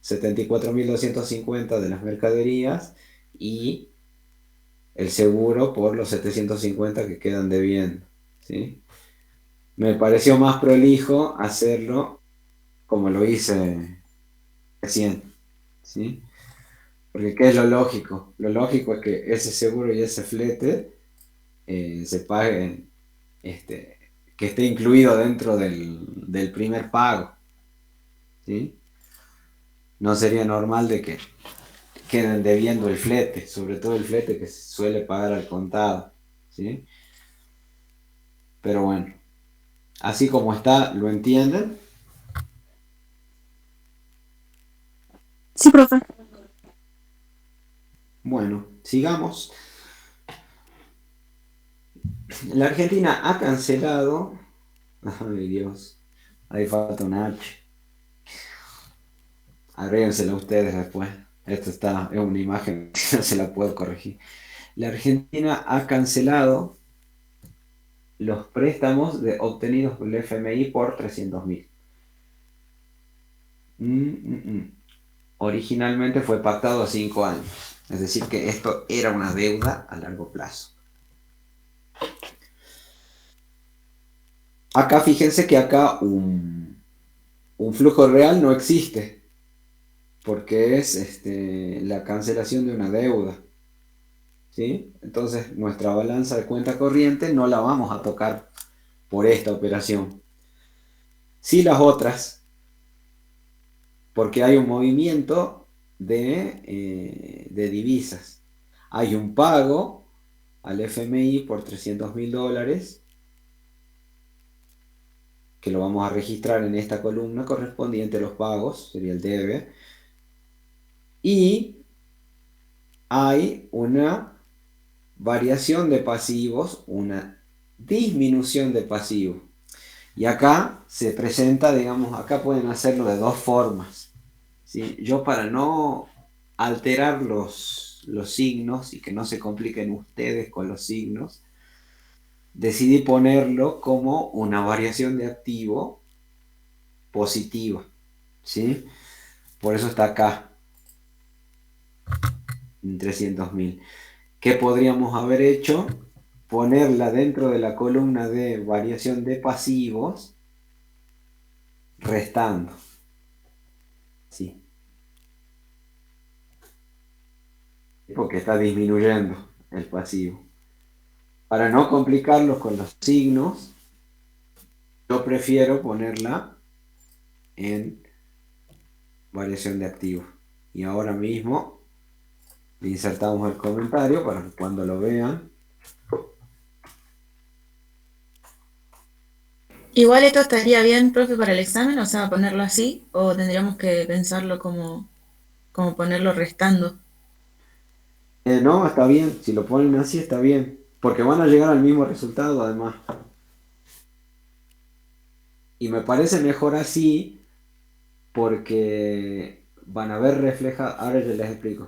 74.250 de las mercaderías y el seguro por los 750 que quedan debiendo, ¿sí? Me pareció más prolijo hacerlo como lo hice recién, ¿sí? Porque ¿qué es lo lógico? Lo lógico es que ese seguro y ese flete se paguen, este, que esté incluido dentro del primer pago, ¿sí? No sería normal de que queden debiendo el flete, sobre todo el flete que se suele pagar al contado, ¿sí? Pero bueno, así como está, ¿lo entienden? Sí, profe. Bueno, sigamos. La Argentina ha cancelado. Ay, Dios. Ahí falta un H. Agréguensela ustedes después. Esto es una imagen, no se la puedo corregir. La Argentina ha cancelado los préstamos obtenidos por el FMI por 300.000. Originalmente fue pactado a 5 años. Es decir, que esto era una deuda a largo plazo. Acá fíjense que acá un flujo real no existe, porque es la cancelación de una deuda, ¿sí? Entonces nuestra balanza de cuenta corriente no la vamos a tocar por esta operación. Sí las otras, porque hay un movimiento de divisas. Hay un pago al FMI por $300.000 que lo vamos a registrar en esta columna correspondiente a los pagos, sería el debe, y hay una variación de pasivos, una disminución de pasivos. Y acá se presenta, digamos, acá pueden hacerlo de dos formas, ¿sí? Yo para no alterar los signos y que no se compliquen ustedes con los signos, decidí ponerlo como una variación de activo positiva, ¿sí? Por eso está acá, en 300.000. ¿Qué podríamos haber hecho? Ponerla dentro de la columna de variación de pasivos, restando, ¿sí? Porque está disminuyendo el pasivo. Para no complicarlos con los signos, yo prefiero ponerla en variación de activos. Y ahora mismo le insertamos el comentario para que cuando lo vean. Igual esto estaría bien, profe, para el examen, o sea, ponerlo así, o tendríamos que pensarlo como ponerlo restando. No, está bien, si lo ponen así está bien, porque van a llegar al mismo resultado además. Y me parece mejor así porque van a ver reflejado, ahora yo les explico.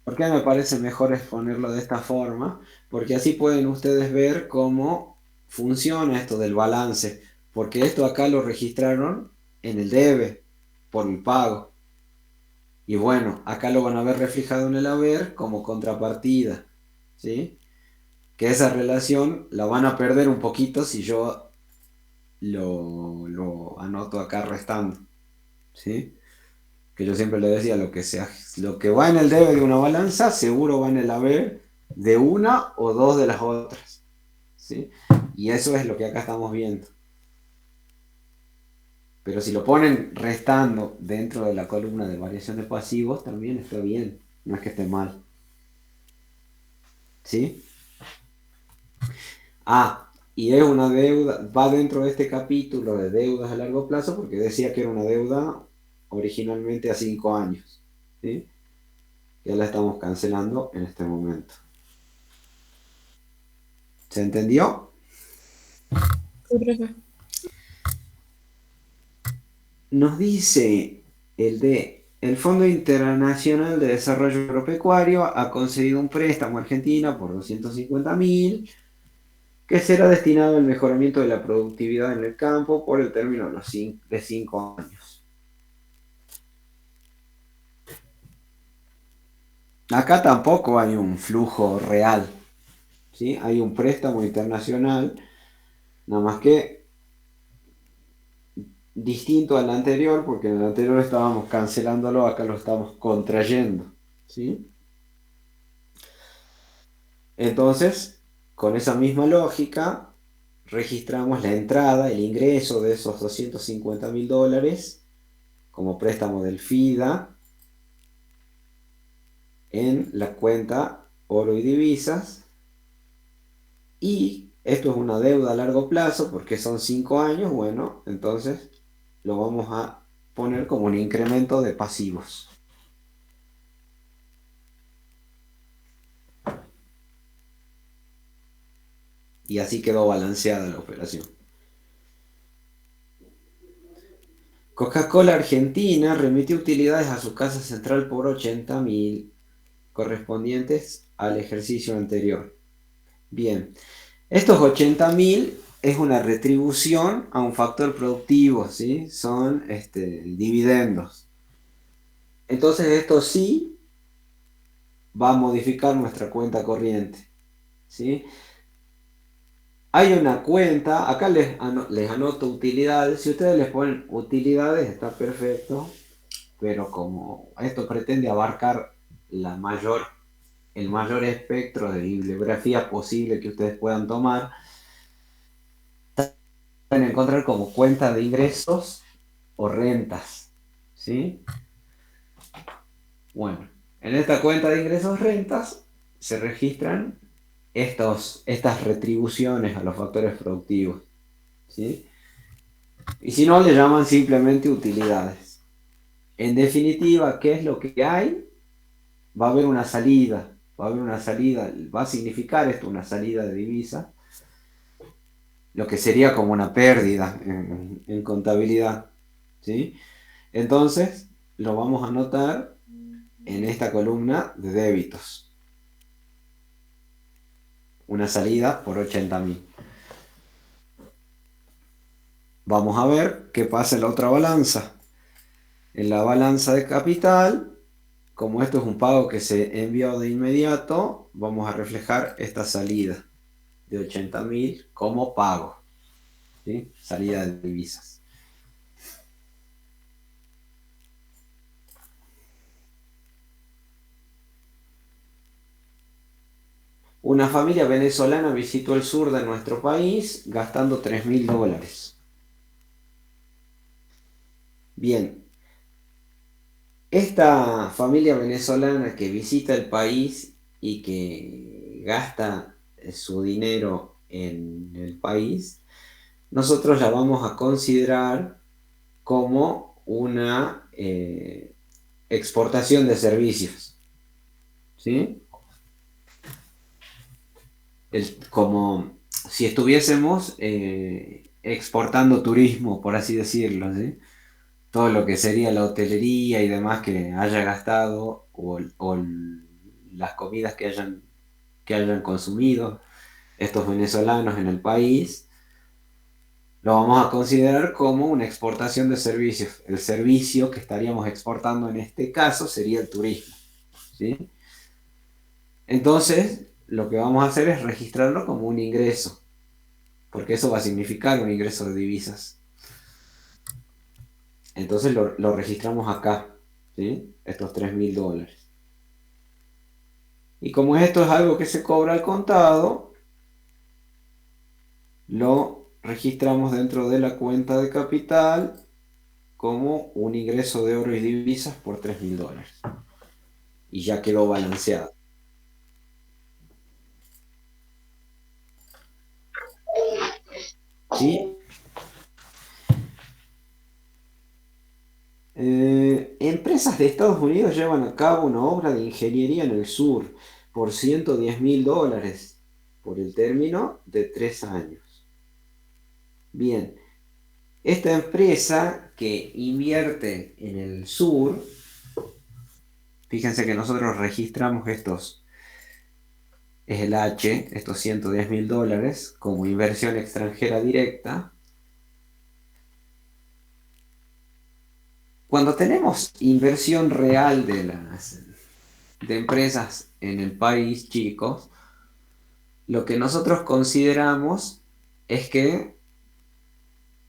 ¿Por qué me parece mejor exponerlo de esta forma? Porque así pueden ustedes ver cómo funciona esto del balance. Porque esto acá lo registraron en el debe, por el pago. Y bueno, acá lo van a ver reflejado en el haber como contrapartida, ¿sí? Que esa relación la van a perder un poquito si yo lo anoto acá restando, ¿sí? Que yo siempre le decía, lo que va en el debe de una balanza, seguro va en el haber de una o dos de las otras, ¿sí? Y eso es lo que acá estamos viendo. Pero si lo ponen restando dentro de la columna de variación de pasivos, también está bien, no es que esté mal, ¿sí? Ah, y es una deuda, va dentro de este capítulo de deudas a largo plazo porque decía que era una deuda originalmente a 5 años, ¿sí? Ya la estamos cancelando en este momento. ¿Se entendió? Sí, profe. nos dice el Fondo Internacional de Desarrollo Agropecuario ha concedido un préstamo a Argentina por 250.000 que será destinado al mejoramiento de la productividad en el campo por el término de 5 años. Acá tampoco hay un flujo real, ¿sí? Hay un préstamo internacional, nada más que distinto al anterior, porque en el anterior estábamos cancelándolo, acá lo estamos contrayendo, ¿sí? Entonces, con esa misma lógica, registramos la entrada, el ingreso de esos 250.000 dólares como préstamo del FIDA en la cuenta oro y divisas. Y esto es una deuda a largo plazo porque son 5 años. Bueno, entonces lo vamos a poner como un incremento de pasivos. Y así quedó balanceada la operación. Coca-Cola Argentina remitió utilidades a su casa central por 80.000 correspondientes al ejercicio anterior. Bien, estos 80.000 es una retribución a un factor productivo, ¿sí? Son dividendos. Entonces esto sí va a modificar nuestra cuenta corriente, ¿sí? Hay una cuenta, acá les anoto utilidades. Si ustedes les ponen utilidades está perfecto, pero como esto pretende abarcar el mayor espectro de bibliografía posible que ustedes puedan tomar, pueden encontrar como cuenta de ingresos o rentas, ¿sí? Bueno, en esta cuenta de ingresos rentas se registran estas retribuciones a los factores productivos, ¿sí? Y si no, le llaman simplemente utilidades. En definitiva, ¿qué es lo que hay? Va a haber una salida, va a significar esto una salida de divisa, lo que sería como una pérdida en contabilidad, ¿sí? Entonces, lo vamos a anotar en esta columna de débitos. Una salida por 80.000. Vamos a ver qué pasa en la otra balanza. En la balanza de capital, como esto es un pago que se envió de inmediato, vamos a reflejar esta salida de 80.000 como pago, ¿sí? Salida de divisas. Una familia venezolana visitó el sur de nuestro país gastando 3.000 dólares. Bien, esta familia venezolana que visita el país y que gasta su dinero en el país, nosotros la vamos a considerar como una exportación de servicios, ¿sí? Como si estuviésemos exportando turismo, por así decirlo, ¿sí? Todo lo que sería la hotelería y demás que haya gastado o las comidas que hayan consumido estos venezolanos en el país, lo vamos a considerar como una exportación de servicios. El servicio que estaríamos exportando en este caso sería el turismo, ¿sí? Entonces, lo que vamos a hacer es registrarlo como un ingreso, porque eso va a significar un ingreso de divisas. Entonces lo registramos acá, ¿sí? Estos 3.000 dólares. Y como esto es algo que se cobra al contado, lo registramos dentro de la cuenta de capital como un ingreso de oro y divisas por 3.000 dólares. Y ya quedó balanceado. ¿Sí? Empresas de Estados Unidos llevan a cabo una obra de ingeniería en el sur por 110.000 dólares por el término de 3 años. Bien, Esta empresa que invierte en el sur, fíjense que nosotros registramos estos, es el H, estos $110.000 como inversión extranjera directa. Cuando tenemos inversión real de empresas en el país, chicos, lo que nosotros consideramos es que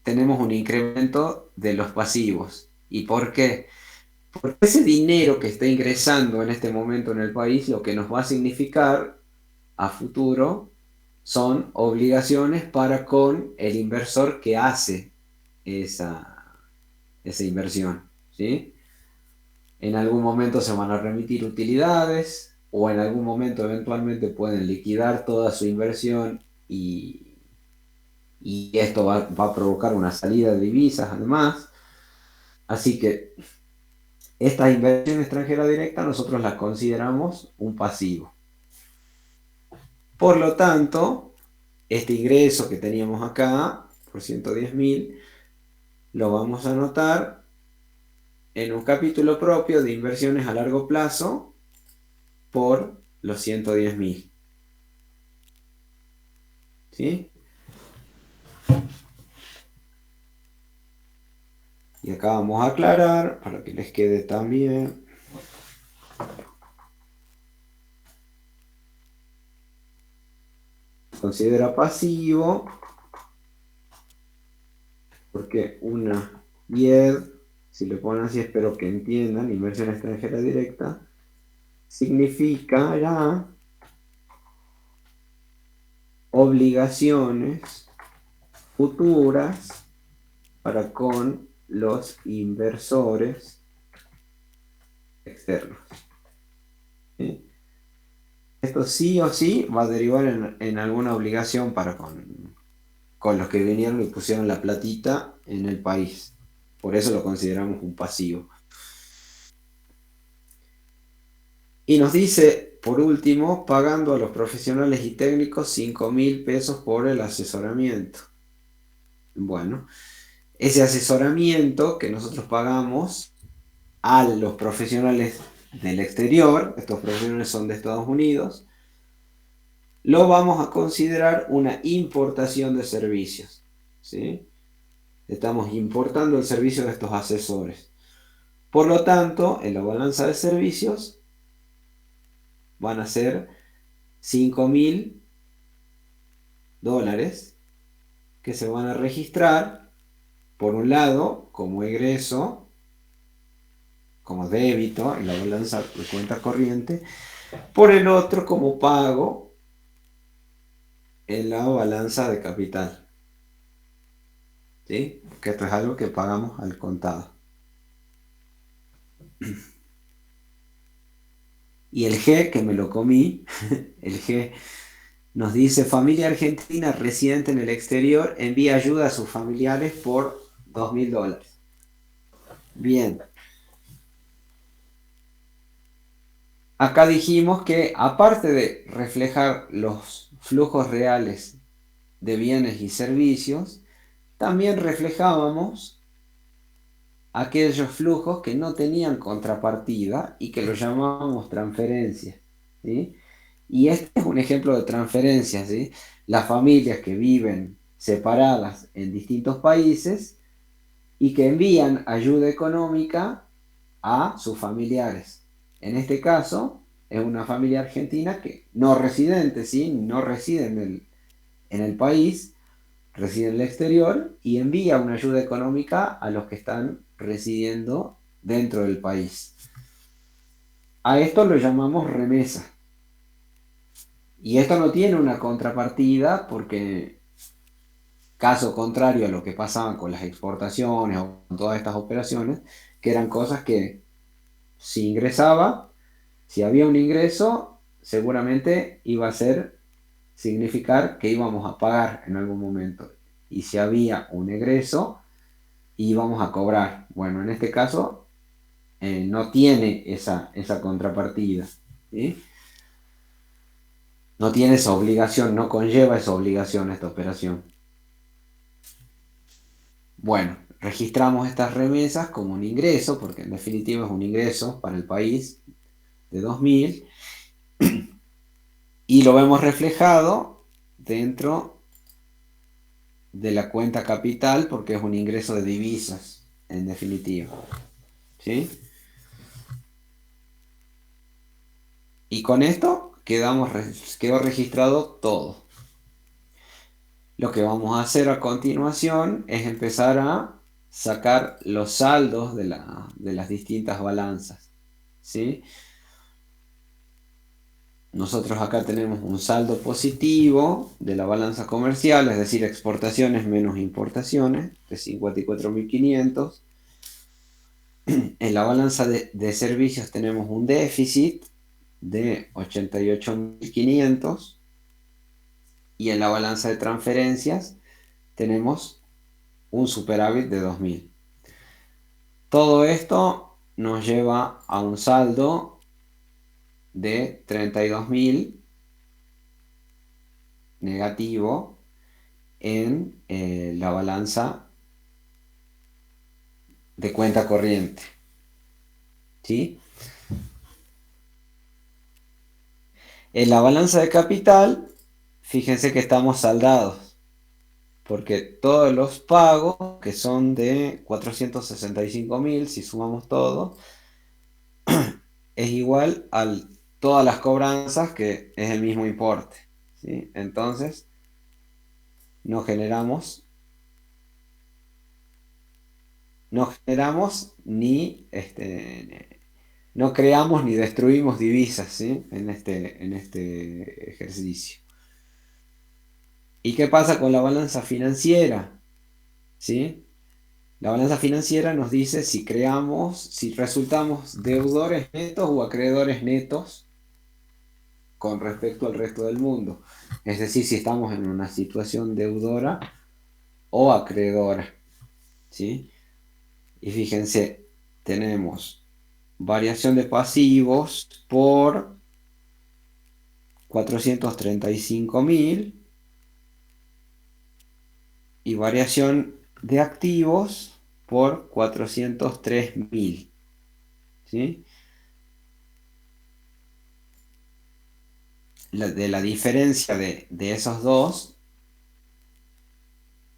tenemos un incremento de los pasivos. ¿Y por qué? Porque ese dinero que está ingresando en este momento en el país, lo que nos va a significar a futuro son obligaciones para con el inversor que hace esa inversión, ¿sí? En algún momento se van a remitir utilidades o en algún momento eventualmente pueden liquidar toda su inversión y esto va a provocar una salida de divisas además. Así que esta inversión extranjera directa nosotros la consideramos un pasivo. Por lo tanto, este ingreso que teníamos acá por 110.000 lo vamos a anotar en un capítulo propio de inversiones a largo plazo por los 110.000. ¿Sí? Y acá vamos a aclarar para que les quede también. Considera pasivo porque una YED, si lo ponen así espero que entiendan, inversión extranjera directa, significa ya obligaciones futuras para con los inversores externos. ¿Sí? Esto sí o sí va a derivar en alguna obligación para con los que vinieron y pusieron la platita en el país. Por eso lo consideramos un pasivo. Y nos dice, por último, pagando a los profesionales y técnicos 5.000 pesos por el asesoramiento. Bueno, ese asesoramiento que nosotros pagamos a los profesionales del exterior, estos profesionales son de Estados Unidos, lo vamos a considerar una importación de servicios, ¿sí? Estamos importando el servicio de estos asesores. Por lo tanto, en la balanza de servicios van a ser $5.000 que se van a registrar, por un lado, como egreso, como débito en la balanza de cuenta corriente, por el otro como pago en la balanza de capital. ¿Sí? Porque esto es algo que pagamos al contado. Y el G, que me lo comí, el G nos dice, familia argentina residente en el exterior envía ayuda a sus familiares por $2.000. Bien. Acá dijimos que aparte de reflejar los flujos reales de bienes y servicios, también reflejábamos aquellos flujos que no tenían contrapartida y que los llamábamos transferencias, ¿sí? Y este es un ejemplo de transferencias, ¿sí? Las familias que viven separadas en distintos países y que envían ayuda económica a sus familiares. En este caso, es una familia argentina que no residente, ¿sí? No reside en el país, reside en el exterior y envía una ayuda económica a los que están residiendo dentro del país. A esto lo llamamos remesa. Y esto no tiene una contrapartida porque, caso contrario a lo que pasaba con las exportaciones o con todas estas operaciones, que eran cosas que si ingresaba, si había un ingreso, seguramente iba a significar que íbamos a pagar en algún momento. Y si había un egreso, íbamos a cobrar. Bueno, en este caso no tiene esa contrapartida, ¿sí? No tiene esa obligación, no conlleva esa obligación esta operación. Bueno, registramos estas remesas como un ingreso, porque en definitiva es un ingreso para el país de 2.000, y lo vemos reflejado dentro de la cuenta capital porque es un ingreso de divisas, en definitiva. ¿Sí? Y con esto quedó registrado todo. Lo que vamos a hacer a continuación es empezar a sacar los saldos de las distintas balanzas. ¿Sí? Nosotros acá tenemos un saldo positivo de la balanza comercial, es decir, exportaciones menos importaciones, de 54.500. En la balanza de servicios tenemos un déficit de 88.500 y en la balanza de transferencias tenemos un superávit de 2.000. Todo esto nos lleva a un saldo de 32.000 negativo en la balanza de cuenta corriente. ¿Sí? En la balanza de capital, fíjense que estamos saldados, porque todos los pagos, que son de 465.000, si sumamos todo, es igual a todas las cobranzas, que es el mismo importe. ¿Sí? Entonces, no generamos ni no creamos ni destruimos divisas, ¿sí? en este ejercicio. ¿Y qué pasa con la balanza financiera? ¿Sí? La balanza financiera nos dice si resultamos deudores netos o acreedores netos con respecto al resto del mundo. Es decir, si estamos en una situación deudora o acreedora. ¿Sí? Y fíjense, tenemos variación de pasivos por 435.000 y variación de activos por 403.000. ¿Sí? De la diferencia de esos dos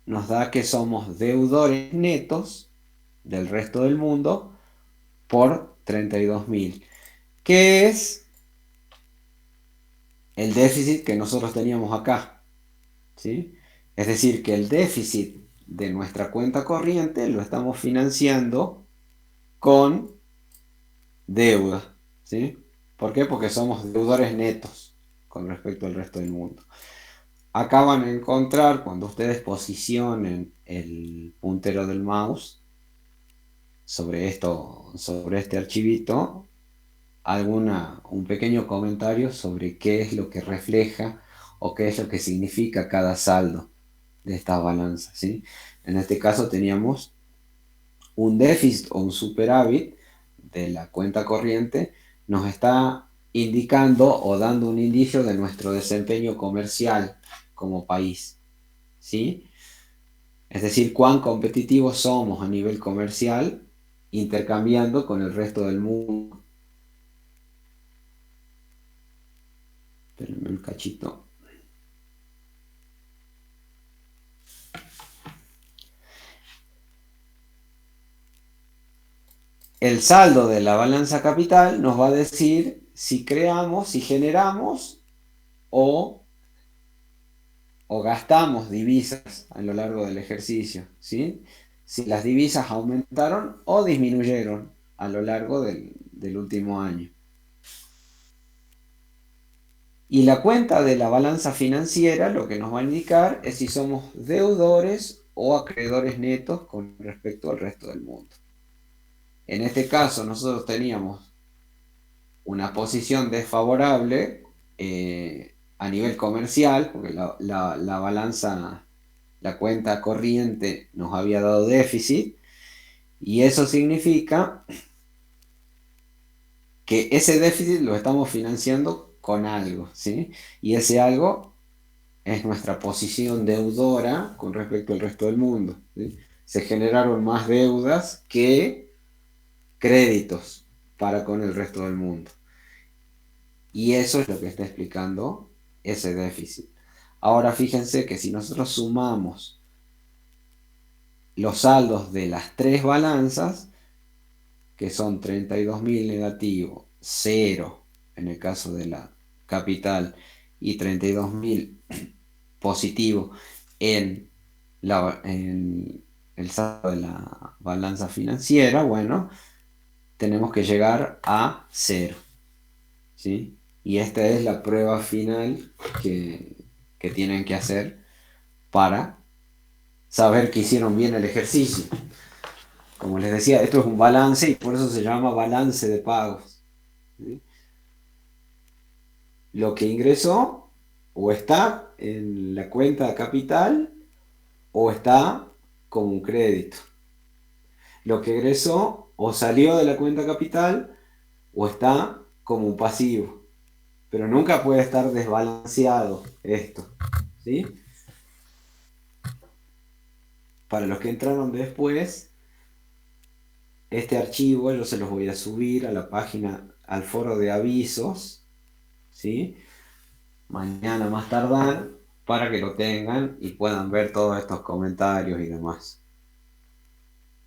nos da que somos deudores netos del resto del mundo por 32.000, que es el déficit que nosotros teníamos acá. ¿Sí? Es decir, que el déficit de nuestra cuenta corriente lo estamos financiando con deuda. ¿Sí? ¿Por qué? Porque somos deudores netos con respecto al resto del mundo. Acá van a encontrar, cuando ustedes posicionen el puntero del mouse sobre este archivito, un pequeño comentario sobre qué es lo que refleja o qué es lo que significa cada saldo de esta balanza, ¿sí? En este caso teníamos un déficit o un superávit de la cuenta corriente, nos está indicando o dando un indicio de nuestro desempeño comercial como país, ¿sí? Es decir, cuán competitivos somos a nivel comercial intercambiando con el resto del mundo. Espérenme un cachito. El saldo de la balanza capital nos va a decir si creamos, si generamos o gastamos divisas a lo largo del ejercicio, ¿sí? Si las divisas aumentaron o disminuyeron a lo largo del último año. Y la cuenta de la balanza financiera lo que nos va a indicar es si somos deudores o acreedores netos con respecto al resto del mundo. En este caso nosotros teníamos una posición desfavorable a nivel comercial, porque la balanza, la cuenta corriente nos había dado déficit, y eso significa que ese déficit lo estamos financiando con algo, ¿sí? Y ese algo es nuestra posición deudora con respecto al resto del mundo, ¿sí? se generaron más deudas que créditos para con el resto del mundo. Y eso es lo que está explicando ese déficit. Ahora fíjense que si nosotros sumamos los saldos de las tres balanzas, que son 32.000 negativo, 0 en el caso de la capital y 32.000 positivo en el saldo de la balanza financiera, bueno, tenemos que llegar a 0, ¿sí? Y esta es la prueba final que tienen que hacer para saber que hicieron bien el ejercicio. Como les decía, esto es un balance y por eso se llama balance de pagos, ¿sí? Lo que ingresó o está en la cuenta capital o está como un crédito. Lo que ingresó o salió de la cuenta capital o está como un pasivo. Pero nunca puede estar desbalanceado esto, ¿sí? Para los que entraron después, este archivo yo se los voy a subir a la página, al foro de avisos, ¿sí? Mañana más tardar, para que lo tengan y puedan ver todos estos comentarios y demás.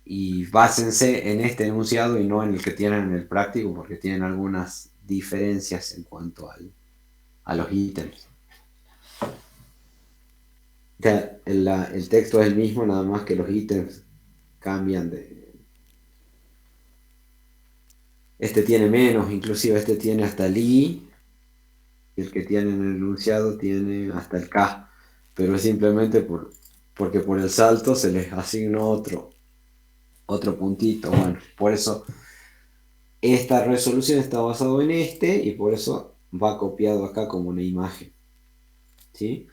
Y básense en este enunciado y no en el que tienen en el práctico, porque tienen algunas diferencias en cuanto a los ítems. O sea, el texto es el mismo, nada más que los ítems cambian de... Este tiene menos, inclusive este tiene hasta el I, y el que tiene en el enunciado tiene hasta el K, pero es simplemente porque por el salto se les asignó otro puntito. Bueno, por eso esta resolución está basada en este y por eso va copiado acá como una imagen, ¿sí?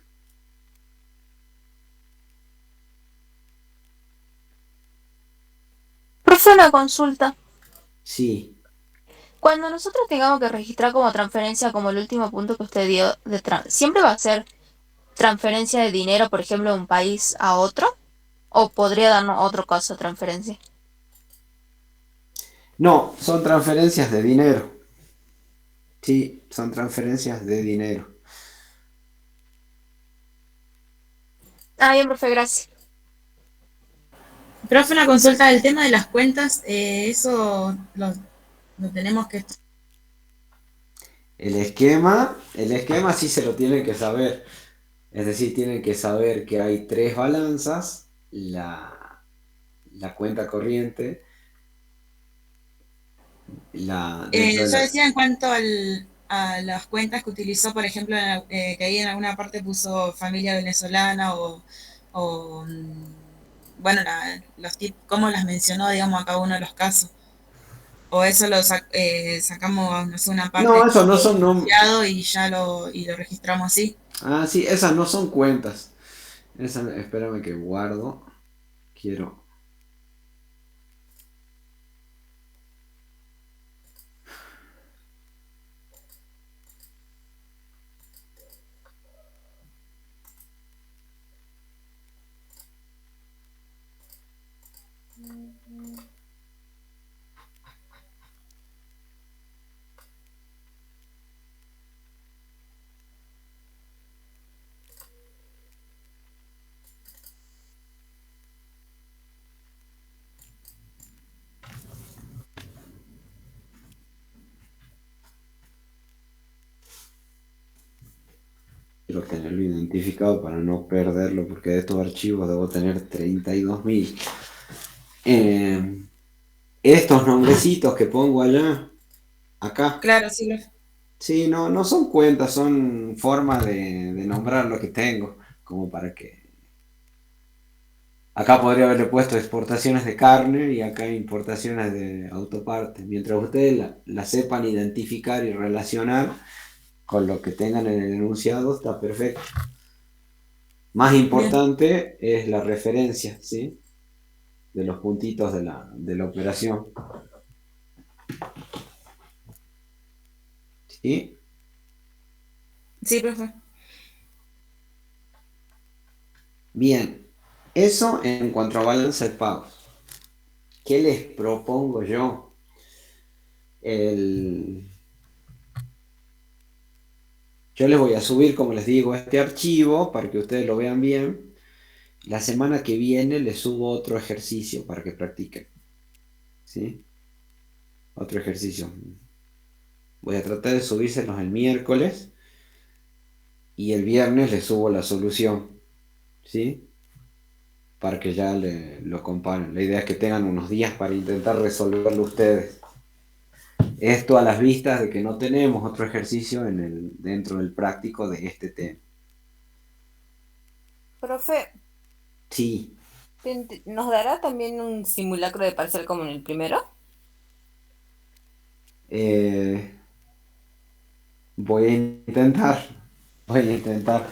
Profe, una consulta. Sí. Cuando nosotros tengamos que registrar como transferencia, como el último punto que usted dio, ¿siempre va a ser transferencia de dinero, por ejemplo, de un país a otro? ¿O podría darnos otro caso de transferencia? No, son transferencias de dinero. Sí, son transferencias de dinero. Ah, bien, profe, gracias. Profe, una consulta del tema de las cuentas, eso lo tenemos que... El esquema sí se lo tienen que saber. Es decir, tienen que saber que hay tres balanzas, la cuenta corriente, dentro de Yo la... decía en cuanto a las cuentas que utilizó, por ejemplo, que ahí en alguna parte puso familia venezolana bueno, cómo las mencionó, digamos, a cada uno de los casos. O eso sacamos, no sé, una parte No, del eso no son... enunciado y ya lo registramos así. Ah, sí, esas no son cuentas. Espérame que guardo. Quiero... Quiero tenerlo identificado para no perderlo, porque de estos archivos debo tener 32.000. Eh, estos nombrecitos que pongo allá, acá, Claro, sí, sí, no son cuentas, son formas de nombrar lo que tengo, como para que... Acá podría haberle puesto exportaciones de carne y acá importaciones de autopartes. Mientras ustedes la sepan identificar y relacionar con lo que tengan en el enunciado, está perfecto. Más bien. importante es la referencia, ¿sí? De los puntitos de la operación. ¿Sí? Sí, profe. Bien. Eso en cuanto a balance de pagos. ¿Qué les propongo yo? El... Yo les voy a subir, como les digo, este archivo para que ustedes lo vean bien. La semana que viene les subo otro ejercicio para que practiquen. ¿Sí? Otro ejercicio. Voy a tratar de subírselos el miércoles y el viernes les subo la solución. ¿Sí? Para que ya lo comparen. La idea es que tengan unos días para intentar resolverlo ustedes. Esto a las vistas de que no tenemos otro ejercicio dentro del práctico de este tema. Profe, Sí, ¿nos dará también un simulacro de parcial como en el primero? eh, voy a intentar, voy a intentar,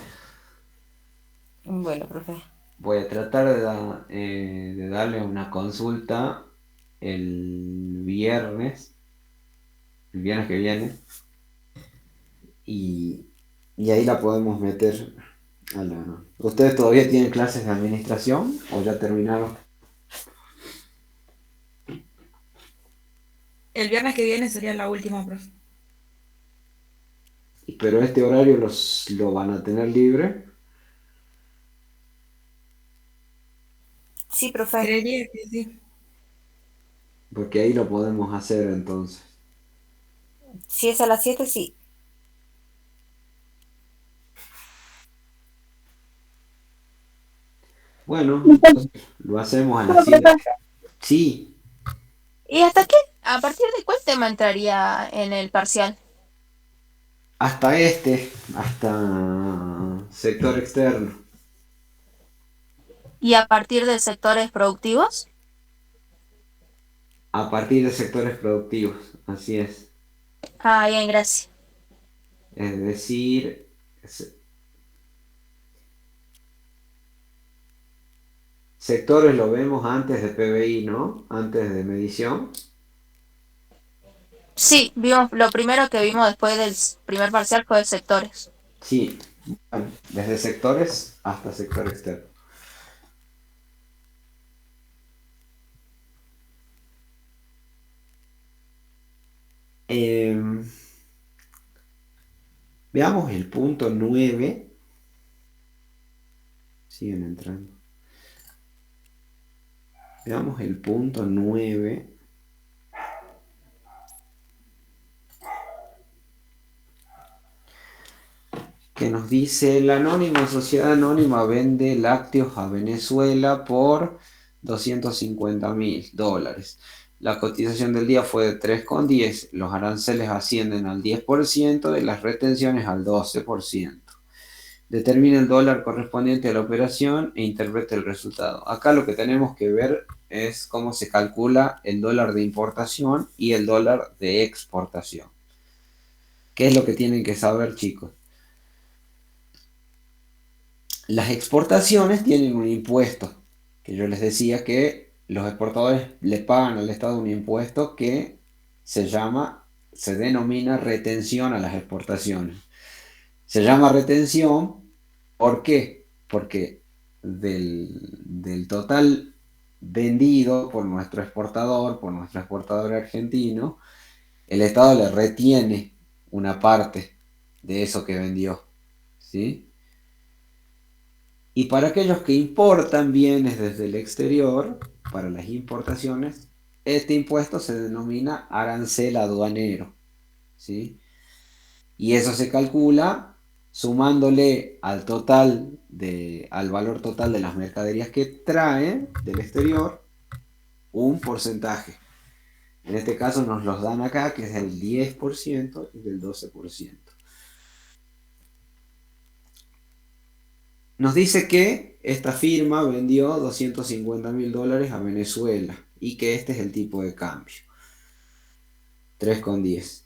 Bueno, profe. voy a tratar de darle una consulta viernes, el viernes que viene, y, y ahí la podemos meter a la... ¿Ustedes todavía tienen clases de administración o ya terminaron? El viernes que viene sería la última, profe. Pero este horario lo van a tener libre. Sí, profe. Creería que sí. Porque ahí lo podemos hacer entonces. Si es a las 7, sí. Bueno, entonces lo hacemos a las 7. Sí, ¿Y hasta qué? ¿A partir de cuál tema entraría en el parcial? hasta sector externo. ¿Y a partir de sectores productivos? A partir de sectores productivos, así es. Ah, bien, gracias. Es decir, sectores lo vemos antes de PBI, ¿no? Antes de medición. Sí, vimos, lo primero que vimos después del primer parcial fue sectores. Sí, bueno, desde sectores hasta sector externo. Em, Veamos el punto 9. Siguen entrando. Veamos el punto 9. Que nos dice: la anónima sociedad anónima vende lácteos a Venezuela por $250.000. La cotización del día fue de 3,10. Los aranceles ascienden al 10% y las retenciones al 12%. Determina el dólar correspondiente a la operación e interprete el resultado. Acá lo que tenemos que ver es cómo se calcula el dólar de importación y el dólar de exportación. ¿Qué es lo que tienen que saber, chicos? Las exportaciones tienen un impuesto, que yo les decía que los exportadores le pagan al Estado un impuesto que se denomina retención a las exportaciones. Se llama retención, ¿por qué? Porque del total vendido por nuestro exportador argentino, el Estado le retiene una parte de eso que vendió, ¿sí? Y para aquellos que importan bienes desde el exterior, para las importaciones, este impuesto se denomina arancel aduanero, ¿sí? Y eso se calcula sumándole al valor total de las mercaderías que traen del exterior un porcentaje. En este caso nos los dan acá, que es del 10% y del 12%. Nos dice que esta firma vendió $250.000 a Venezuela y que este es el tipo de cambio, 3,10.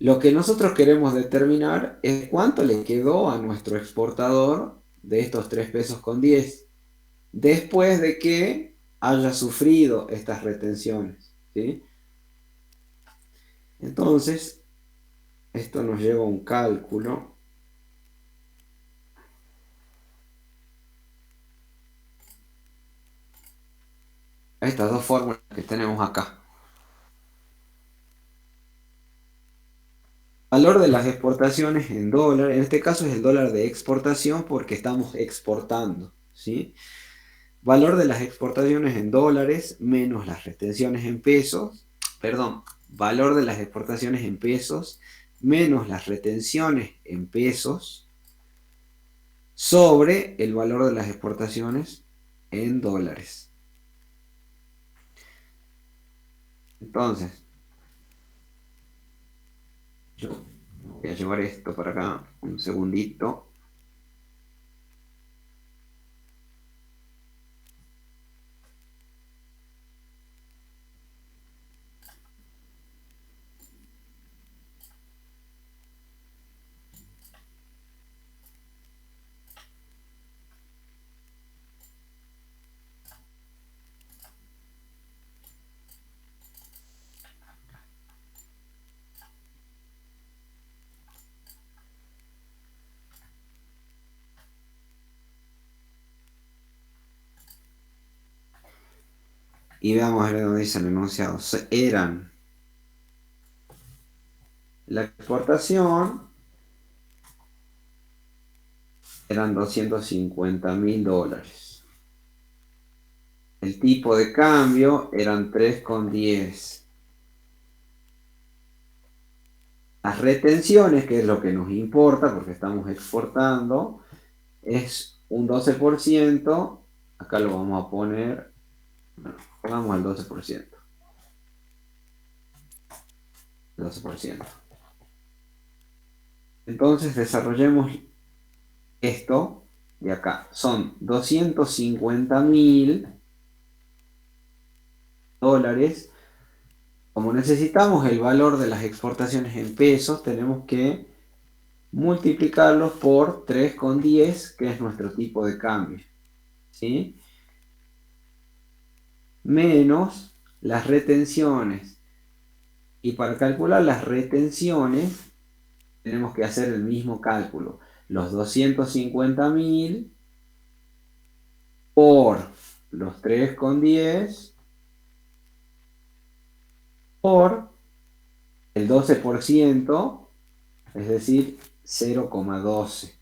Lo que nosotros queremos determinar es cuánto le quedó a nuestro exportador de estos 3 pesos con 10 después de que haya sufrido estas retenciones, ¿sí? Entonces, esto nos lleva a un cálculo a estas dos fórmulas que tenemos acá. Valor de las exportaciones en dólar, en este caso es el dólar de exportación porque estamos exportando, ¿sí? Valor de las exportaciones en dólares menos las retenciones en pesos, perdón, valor de las exportaciones en pesos menos las retenciones en pesos sobre el valor de las exportaciones en dólares. Entonces, yo voy a llevar esto para acá un segundito. Y veamos a ver dónde dice el enunciado. Eran la exportación, eran $250.000. El tipo de cambio eran 3,10. Las retenciones, que es lo que nos importa porque estamos exportando, es un 12%. Acá lo vamos a poner, bueno, pongamos al 12%. 12%. Entonces desarrollemos esto de acá. Son $250.000. Como necesitamos el valor de las exportaciones en pesos, tenemos que multiplicarlos por 3,10, que es nuestro tipo de cambio, ¿sí? Menos las retenciones. Y para calcular las retenciones, tenemos que hacer el mismo cálculo. Los 250.000 por los 3,10 por el 12%, es decir, 0,12.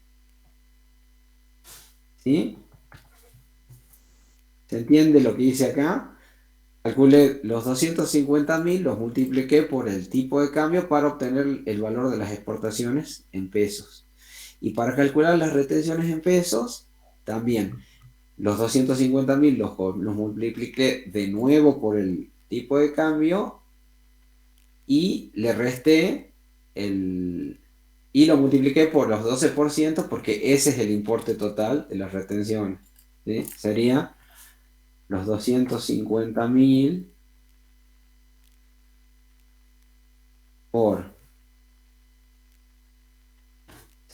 ¿Sí? ¿Se entiende lo que hice acá? Calculé los 250.000, los multipliqué por el tipo de cambio para obtener el valor de las exportaciones en pesos. Y para calcular las retenciones en pesos, también los 250.000 los multipliqué de nuevo por el tipo de cambio y le resté y lo multipliqué por los 12% porque ese es el importe total de las retenciones, ¿sí? Sería los 250.000 por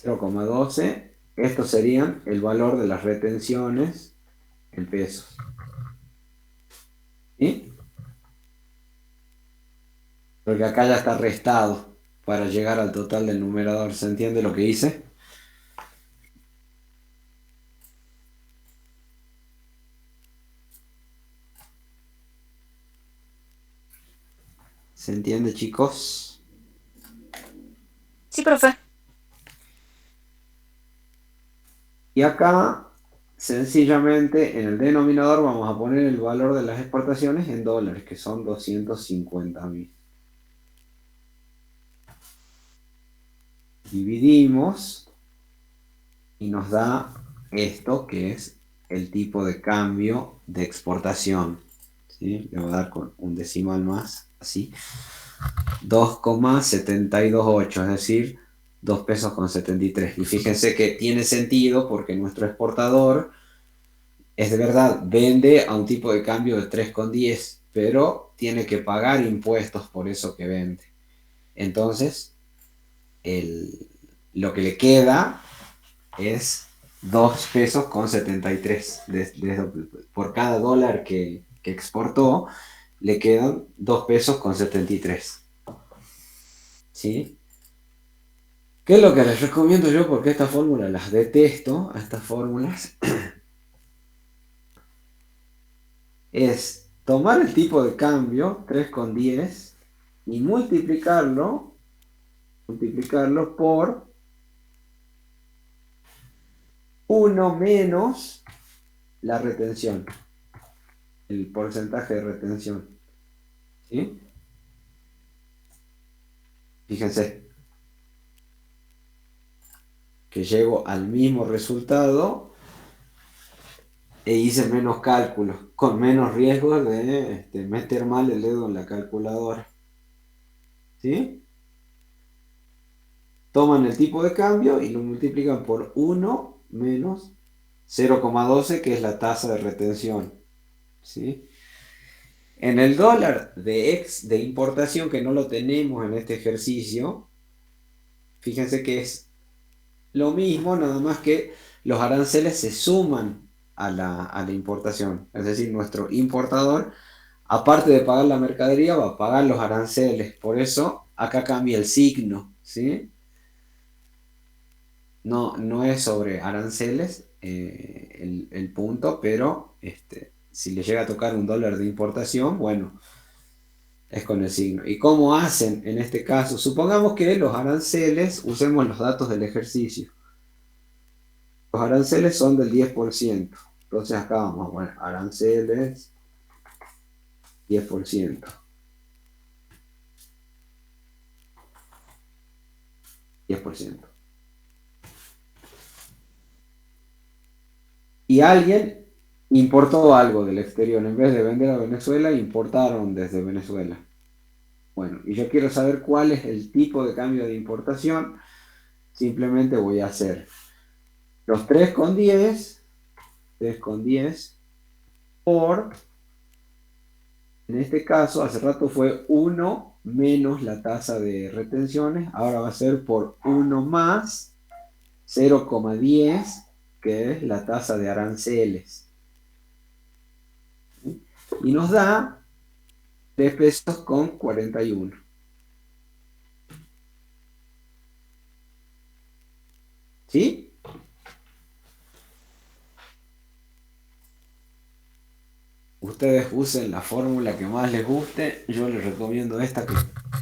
0,12. Estos serían el valor de las retenciones en pesos. ¿Sí? Porque acá ya está restado para llegar al total del numerador. ¿Se entiende lo que hice? ¿Se entiende, chicos? Sí, profe. Y acá, sencillamente, en el denominador vamos a poner el valor de las exportaciones en dólares, que son 250.000. Dividimos y nos da esto, que es el tipo de cambio de exportación. ¿Sí? Le voy a dar con un decimal más, así. 2,728, es decir, 2 pesos con 73. Y fíjense que tiene sentido porque nuestro exportador es de verdad, vende a un tipo de cambio de 3,10, pero tiene que pagar impuestos por eso que vende. Entonces, lo que le queda es 2 pesos con 73. Por cada dólar que exportó, le quedan 2 pesos con 73. ¿Sí? ¿Qué es lo que les recomiendo yo? Porque estas fórmulas las detesto, a estas fórmulas. Es tomar el tipo de cambio, 3,10, y multiplicarlo por 1 menos la retención, el porcentaje de retención. ¿Sí? Fíjense que llego al mismo resultado e hice menos cálculos, con menos riesgo de meter mal el dedo en la calculadora. ¿Sí? Toman el tipo de cambio y lo multiplican por 1 menos 0,12, que es la tasa de retención. ¿Sí? En el dólar de importación, que no lo tenemos en este ejercicio, fíjense que es lo mismo, nada más que los aranceles se suman a la importación. Es decir, nuestro importador, aparte de pagar la mercadería, va a pagar los aranceles. Por eso acá cambia el signo, ¿sí? No es sobre aranceles el punto, pero si le llega a tocar un dólar de importación, bueno, es con el signo. ¿Y cómo hacen en este caso? Supongamos que los aranceles, usemos los datos del ejercicio. Los aranceles son del 10%. Entonces acá vamos a poner aranceles 10%. 10%. Y alguien importó algo del exterior. En vez de vender a Venezuela, importaron desde Venezuela. Bueno, y yo quiero saber cuál es el tipo de cambio de importación. Simplemente voy a hacer los 3,10 por, en este caso, hace rato fue 1 menos la tasa de retenciones, ahora va a ser por 1 más 0,10, que es la tasa de aranceles. Y nos da 3 pesos con 41. ¿Sí? Ustedes usen la fórmula que más les guste. Yo les recomiendo esta que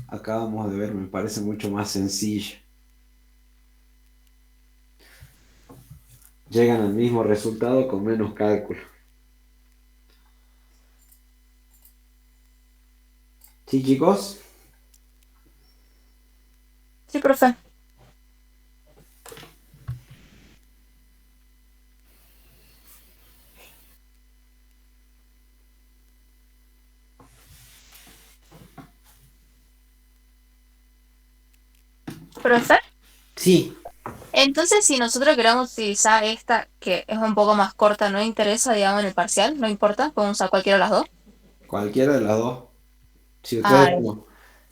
acabamos de ver, me parece mucho más sencilla. Llegan al mismo resultado con menos cálculo. ¿Sí, chicos? Sí, profe. Profe, Sí. entonces si nosotros queremos utilizar esta, que es un poco más corta, no interesa, digamos, en el parcial, no importa, podemos usar cualquiera de las dos. Cualquiera de las dos. Si Ah, ustedes,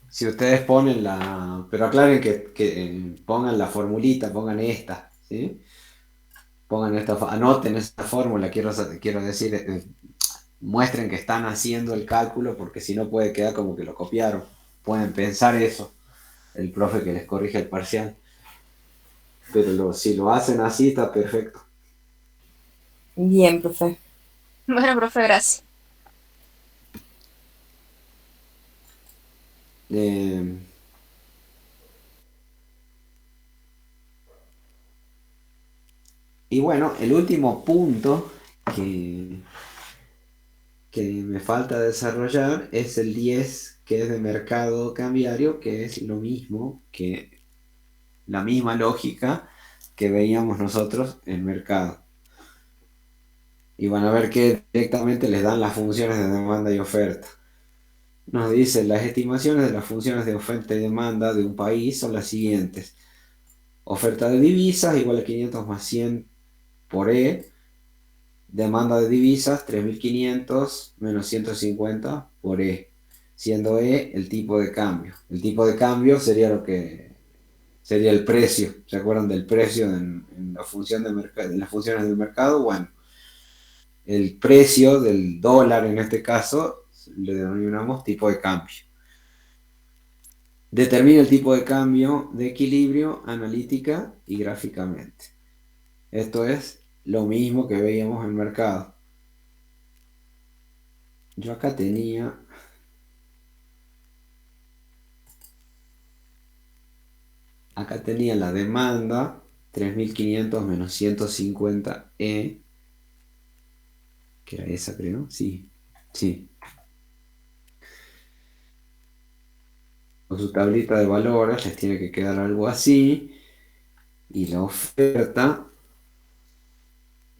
si ustedes ponen la... Pero aclaren que pongan la formulita, pongan esta, ¿sí? Pongan esta, anoten esta fórmula, quiero decir, muestren que están haciendo el cálculo, porque si no puede quedar como que lo copiaron. Pueden pensar eso, el profe que les corrige el parcial. Pero si lo hacen así, está perfecto. Bien, profe. bueno, profe, gracias. Eh, y bueno, el último punto que me falta desarrollar es el 10, que es de mercado cambiario, que es lo mismo que la misma lógica que veíamos nosotros en mercado. Y van a ver que directamente les dan las funciones de demanda y oferta. Nos dice, las estimaciones de las funciones de oferta y demanda de un país son las siguientes. Oferta de divisas igual a 500 más 100 por E. Demanda de divisas 3.500 menos 150 por E. Siendo E el tipo de cambio. El tipo de cambio sería lo que sería el precio. ¿Se acuerdan del precio en la función de en las funciones del mercado? Bueno, el precio del dólar en este caso le denominamos tipo de cambio. Determina el tipo de cambio de equilibrio analítica y gráficamente. Esto es lo mismo que veíamos en el mercado. yo acá tenía... Acá tenía la demanda 3500 menos 150E, que era esa, creo. Sí, sí. Con su tablita de valores les tiene que quedar algo así. Y la oferta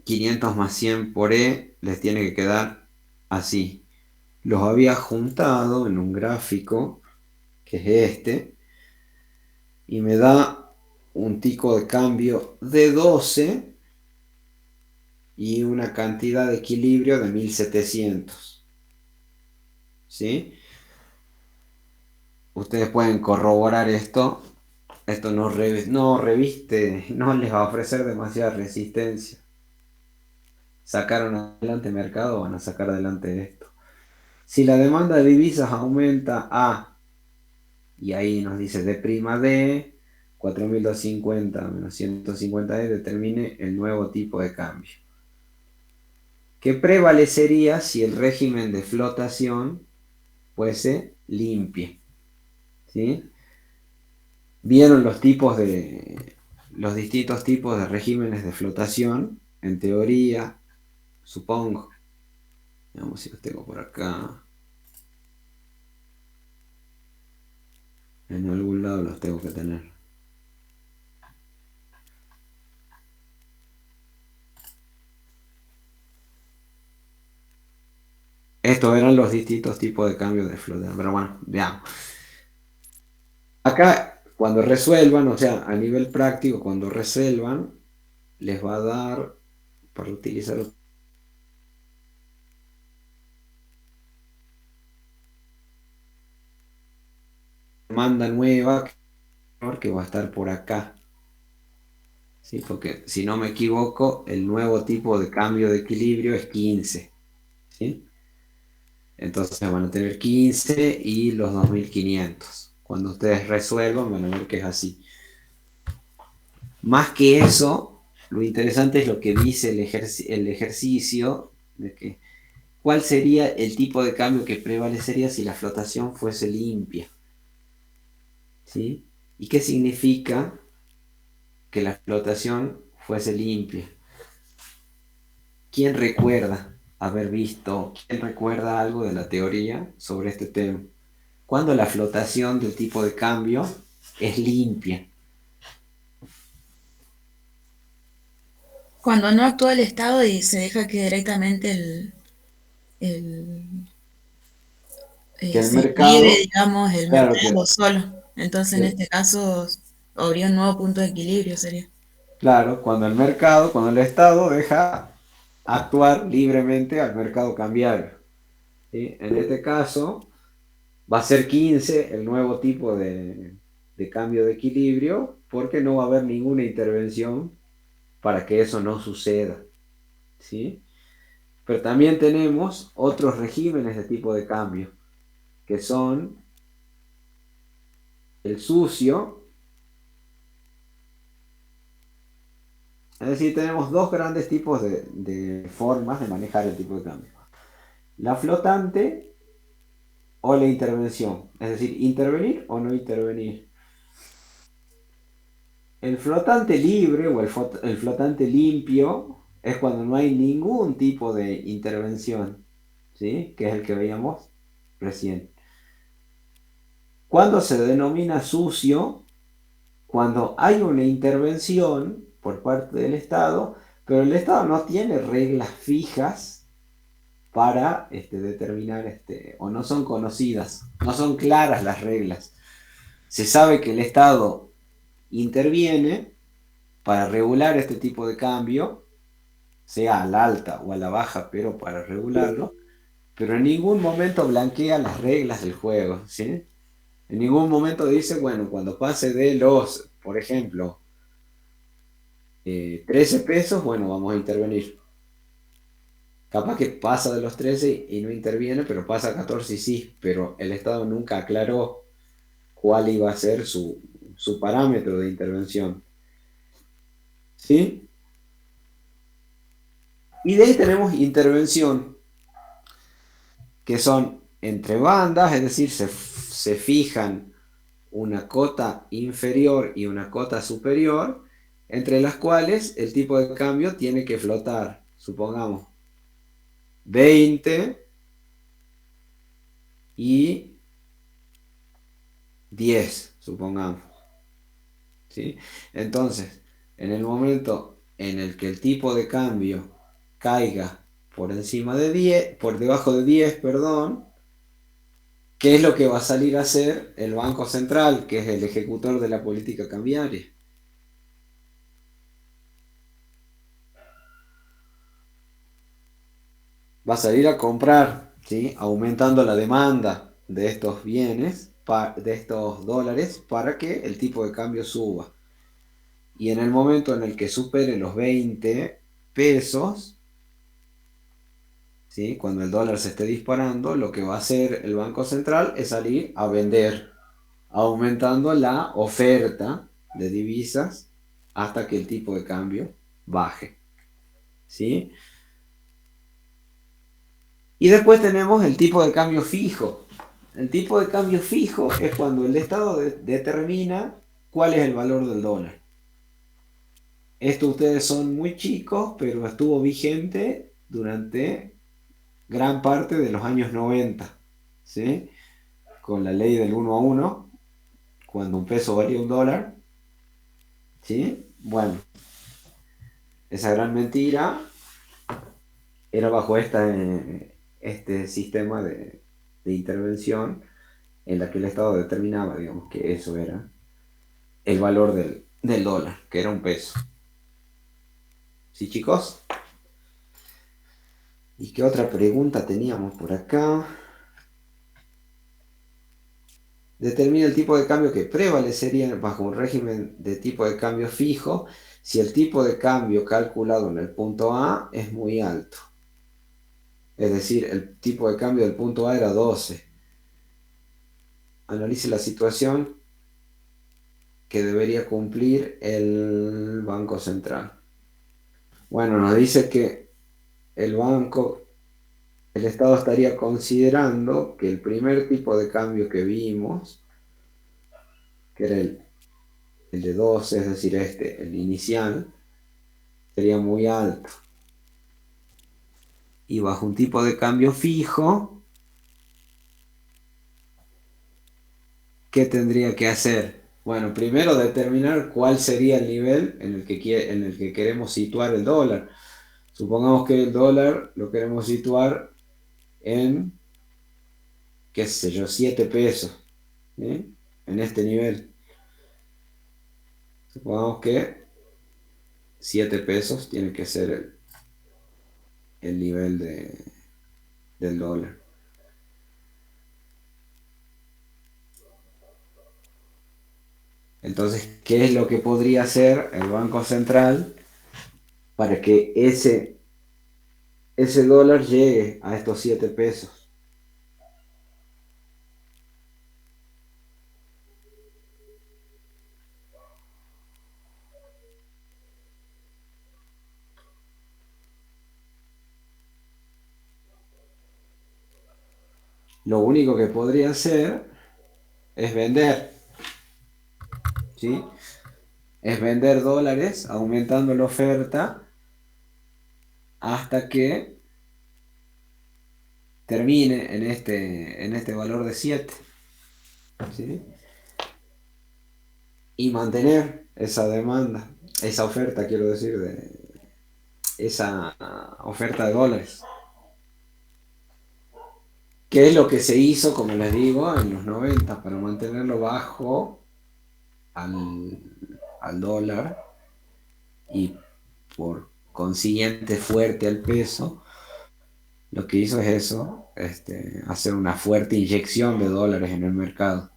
500 más 100 por E les tiene que quedar así. Los había juntado en un gráfico, que es este, y me da un tipo de cambio de 12 y una cantidad de equilibrio de 1700. ¿Sí? Ustedes pueden corroborar esto. Esto no reviste, no les va a ofrecer demasiada resistencia. Sacaron adelante el mercado, van a sacar adelante esto. Si la demanda de divisas aumenta a, y ahí nos dice D', 4250 menos 150E, determine el nuevo tipo de cambio. ¿Qué prevalecería si el régimen de flotación fuese limpio? ¿Sí? Vieron los distintos tipos de regímenes de flotación, en teoría, supongo. Veamos si los tengo por acá. En algún lado los tengo que tener. Estos eran los distintos tipos de cambios de flotación. Pero bueno, veamos. Acá, cuando resuelvan, o sea, a nivel práctico, cuando resuelvan, les va a dar, para utilizar demanda nueva, que va a estar por acá. ¿Sí? Porque si no me equivoco, el nuevo tipo de cambio de equilibrio es 15. ¿Sí? Entonces van a tener 15 y los 2500. Cuando ustedes resuelvan, van a ver que es así. Más que eso, lo interesante es lo que dice el ejercicio de que cuál sería el tipo de cambio que prevalecería si la flotación fuese limpia. ¿Sí? ¿Y qué significa que la flotación fuese limpia? ¿Quién recuerda haber visto, quién recuerda algo de la teoría sobre este tema? Cuando la flotación del tipo de cambio es limpia. Cuando no actúa el Estado y se deja que directamente el, Que el se libre, mercado, digamos, el claro mercado solo. Entonces, en que, este caso, habría un nuevo punto de equilibrio, sería. claro, cuando el mercado, cuando el Estado deja actuar libremente al mercado cambiario. ¿Sí? En este caso, va a ser 15 el nuevo tipo de cambio de equilibrio, porque no va a haber ninguna intervención para que eso no suceda. ¿Sí? Pero también tenemos otros regímenes de tipo de cambio, que son el sucio. Es decir, tenemos dos grandes tipos de formas de manejar el tipo de cambio. La flotante o la intervención. Es decir, intervenir o no intervenir. El flotante libre o el flotante limpio es cuando no hay ningún tipo de intervención, ¿sí? Que es el que veíamos recién. Cuando se denomina sucio, cuando hay una intervención por parte del Estado, pero el Estado no tiene reglas fijas para determinar, o no son conocidas, no son claras las reglas. Se sabe que el Estado interviene para regular este tipo de cambio, sea a la alta o a la baja, pero para regularlo, pero en ningún momento blanquea las reglas del juego, ¿sí? En ningún momento dice, bueno, cuando pase de los, por ejemplo, 13 pesos, bueno, vamos a intervenir. Capaz que pasa de los 13 y no interviene, pero pasa a 14 y sí, pero el Estado nunca aclaró cuál iba a ser su parámetro de intervención. ¿Sí? Y de ahí tenemos intervención. que son entre bandas, es decir, se fijan una cota inferior y una cota superior, entre las cuales el tipo de cambio tiene que flotar, supongamos, 20 y 10, supongamos. ¿Sí? Entonces, en el momento en el que el tipo de cambio caiga por encima de 10, por debajo de 10, perdón, ¿qué es lo que va a salir a hacer el Banco Central, que es el ejecutor de la política cambiaria? Va a salir a comprar, ¿sí? Aumentando la demanda de estos bienes, de estos dólares, para que el tipo de cambio suba. Y en el momento en el que supere los 20 pesos, ¿sí? Cuando el dólar se esté disparando, lo que va a hacer el Banco Central es salir a vender, aumentando la oferta de divisas hasta que el tipo de cambio baje, ¿sí? Y después tenemos el tipo de cambio fijo. El tipo de cambio fijo es cuando el Estado determina cuál es el valor del dólar. Esto ustedes son muy chicos, pero estuvo vigente durante gran parte de los años 90, ¿sí? Con la ley del 1 a 1, cuando un peso valía un dólar, ¿sí? Bueno, esa gran mentira era bajo este sistema de intervención en la que el Estado determinaba, digamos, que eso era el valor del dólar, que era un peso. ¿Sí, chicos? ¿Y qué otra pregunta teníamos por acá? Determina el tipo de cambio que prevalecería bajo un régimen de tipo de cambio fijo si el tipo de cambio calculado en el punto A es muy alto. Es decir, el tipo de cambio del punto A era 12. Analice la situación que debería cumplir el Banco Central. Bueno, nos dice que el Estado estaría considerando que el primer tipo de cambio que vimos, que era el de 12, es decir, el inicial, sería muy alto. Y bajo un tipo de cambio fijo, ¿qué tendría que hacer? Bueno, primero determinar cuál sería el nivel en el que queremos situar el dólar. Supongamos que el dólar lo queremos situar en, qué sé yo, 7 pesos, ¿sí? En este nivel. Supongamos que 7 pesos tiene que ser el nivel del dólar. Entonces, ¿qué es lo que podría hacer el Banco Central para que ese dólar llegue a estos 7 pesos? Lo único que podría hacer es vender, ¿sí? Es vender dólares aumentando la oferta hasta que termine en este valor de 7, ¿sí? Y mantener esa demanda, esa oferta, quiero decir, esa oferta de dólares. ¿Qué es lo que se hizo, como les digo, en los 90 para mantenerlo bajo al dólar y por consiguiente fuerte al peso? Lo que hizo es eso, hacer una fuerte inyección de dólares en el mercado.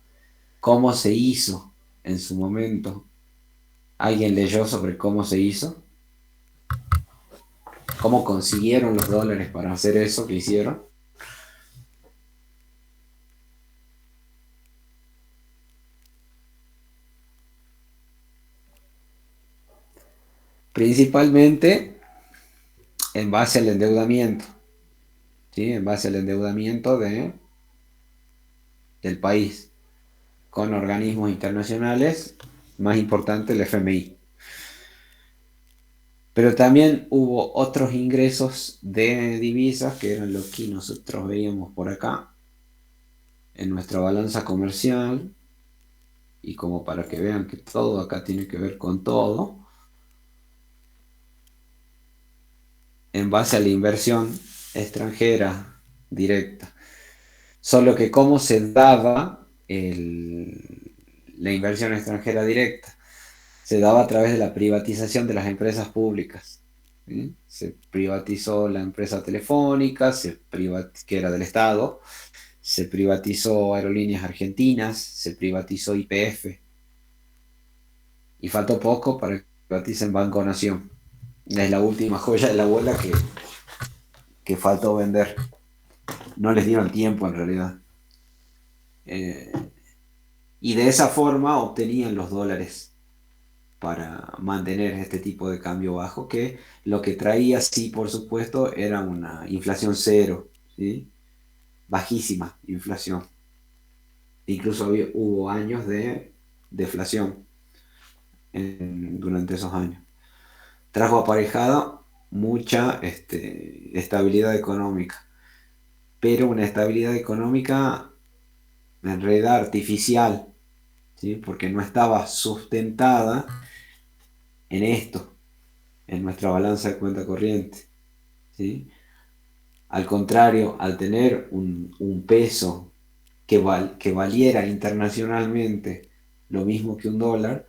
¿Cómo se hizo en su momento? ¿Alguien leyó sobre cómo se hizo? ¿Cómo consiguieron los dólares para hacer eso que hicieron? Principalmente en base al endeudamiento, ¿sí? En base al endeudamiento del país con organismos internacionales, más importante el FMI. Pero también hubo otros ingresos de divisas, que eran los que nosotros veíamos por acá, en nuestra balanza comercial, y como para que vean que todo acá tiene que ver con todo, en base a la inversión extranjera directa. Solo que cómo se daba la inversión extranjera directa. Se daba a través de la privatización de las empresas públicas. ¿Sí? Se privatizó la empresa telefónica, que era del Estado, se privatizó Aerolíneas Argentinas, se privatizó YPF, y faltó poco para que privaticen Banco Nación. Es la última joya de la abuela que faltó vender. No les dieron tiempo en realidad. Y de esa forma obtenían los dólares para mantener este tipo de cambio bajo, que lo que traía, sí, por supuesto, era una inflación cero, ¿sí? Bajísima inflación. Incluso hubo años de deflación durante esos años. Trajo aparejada mucha estabilidad económica, pero una estabilidad económica en realidad artificial, ¿sí? Porque no estaba sustentada en esto, en nuestra balanza de cuenta corriente, ¿sí? Al contrario, al tener un peso que valiera internacionalmente lo mismo que un dólar,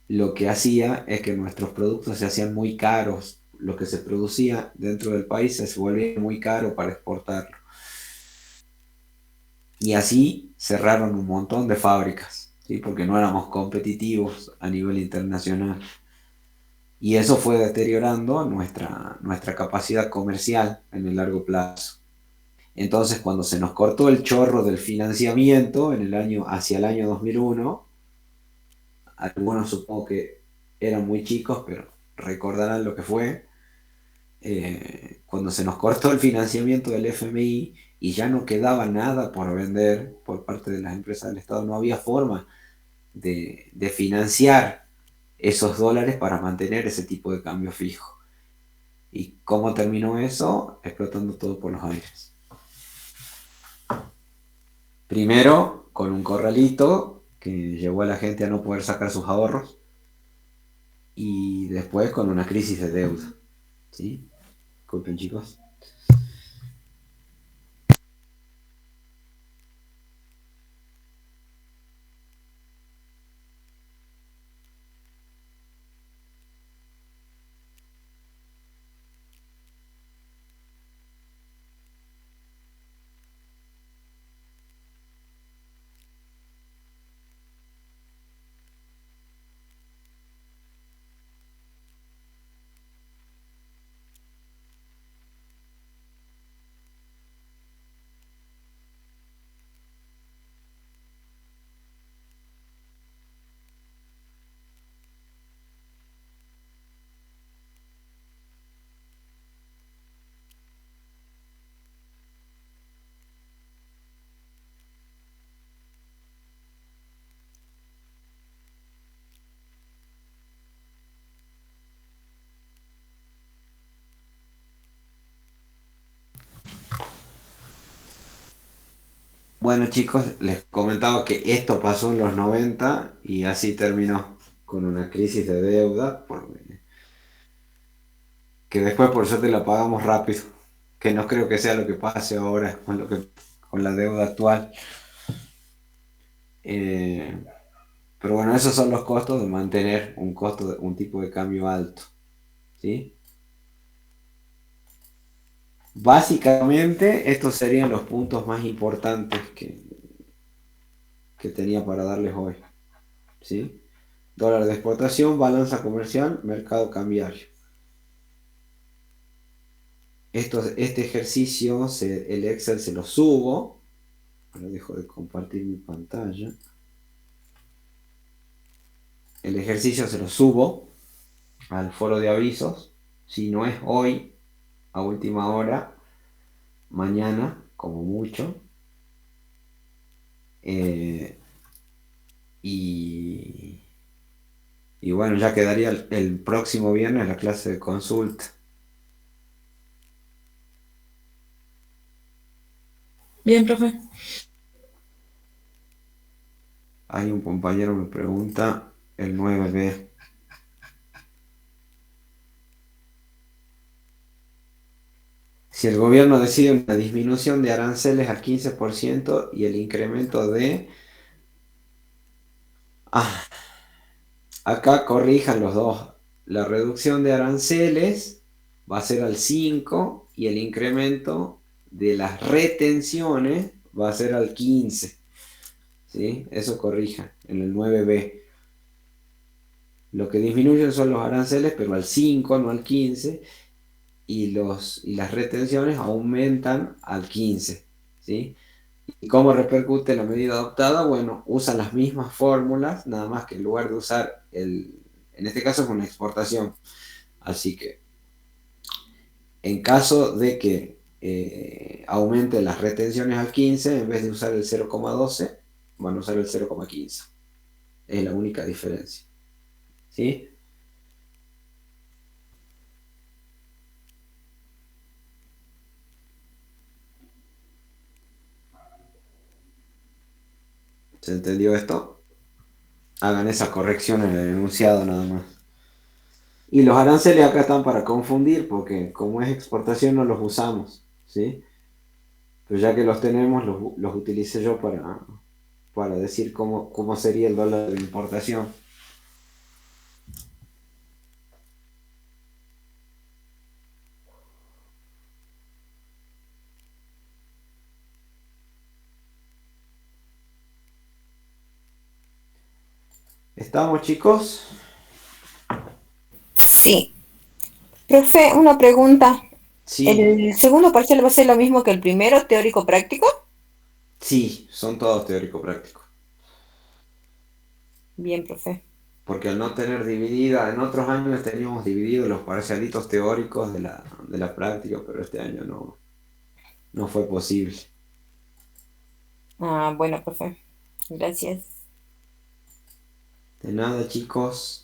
lo que hacía es que nuestros productos se hacían muy caros. Lo que se producía dentro del país se volvía muy caro para exportarlo. Y así cerraron un montón de fábricas, ¿sí? Porque no éramos competitivos a nivel internacional. Y eso fue deteriorando nuestra capacidad comercial en el largo plazo. Entonces, cuando se nos cortó el chorro del financiamiento hacia el año 2001, algunos supongo que eran muy chicos, pero recordarán lo que fue, cuando se nos cortó el financiamiento del FMI y ya no quedaba nada por vender por parte de las empresas del Estado, no había forma de financiar esos dólares para mantener ese tipo de cambio fijo. ¿Y cómo terminó eso? Explotando todo por los aires. Primero, con un corralito que llevó a la gente a no poder sacar sus ahorros, y después con una crisis de deuda. ¿Sí? Disculpen, chicos. Bueno, chicos, les comentaba que esto pasó en los 90 y así terminó con una crisis de deuda, que después por suerte la pagamos rápido, que no creo que sea lo que pase ahora con la deuda actual. Eh, pero bueno, esos son los costos de mantener un tipo de cambio alto, ¿sí? Básicamente, estos serían los puntos más importantes que tenía para darles hoy, ¿sí? Dólar de exportación, balanza comercial, mercado cambiario. Este ejercicio, el Excel se lo subo. Ahora dejo de compartir mi pantalla. El ejercicio se lo subo al foro de avisos. Si no es hoy, a última hora, mañana, como mucho. Y, y bueno, ya quedaría el próximo viernes la clase de consulta. Bien, profe. Hay un compañero me pregunta el 9B. Si el gobierno decide una disminución de aranceles al 15% y el incremento de... Acá corrijan los dos. La reducción de aranceles va a ser al 5 y el incremento de las retenciones va a ser al 15. ¿Sí? Eso corrija en el 9B. Lo que disminuyen son los aranceles, pero al 5, no al 15. Y las retenciones aumentan al 15. ¿Sí? ¿Y cómo repercute la medida adoptada? Bueno, usan las mismas fórmulas, nada más que en lugar de usar en este caso es una exportación. Así que en caso de que aumenten las retenciones al 15, en vez de usar el 0,12, van a usar el 0,15. Es la única diferencia. ¿Sí? ¿Se entendió esto? Hagan esa corrección en el enunciado nada más. Y los aranceles acá están para confundir, porque como es exportación no los usamos, ¿sí? Pero ya que los tenemos, los utilicé yo para decir cómo sería el dólar de importación. ¿Estamos, chicos? Sí. Profe, una pregunta. Sí, ¿El segundo parcial va a ser lo mismo que el primero, teórico práctico? sí, son todos teórico-prácticos. Bien, profe. Porque al no tener dividida, en otros años teníamos dividido los parcialitos teóricos de la práctica, pero este año no fue posible. Ah, bueno, profe. Gracias. De nada, chicos.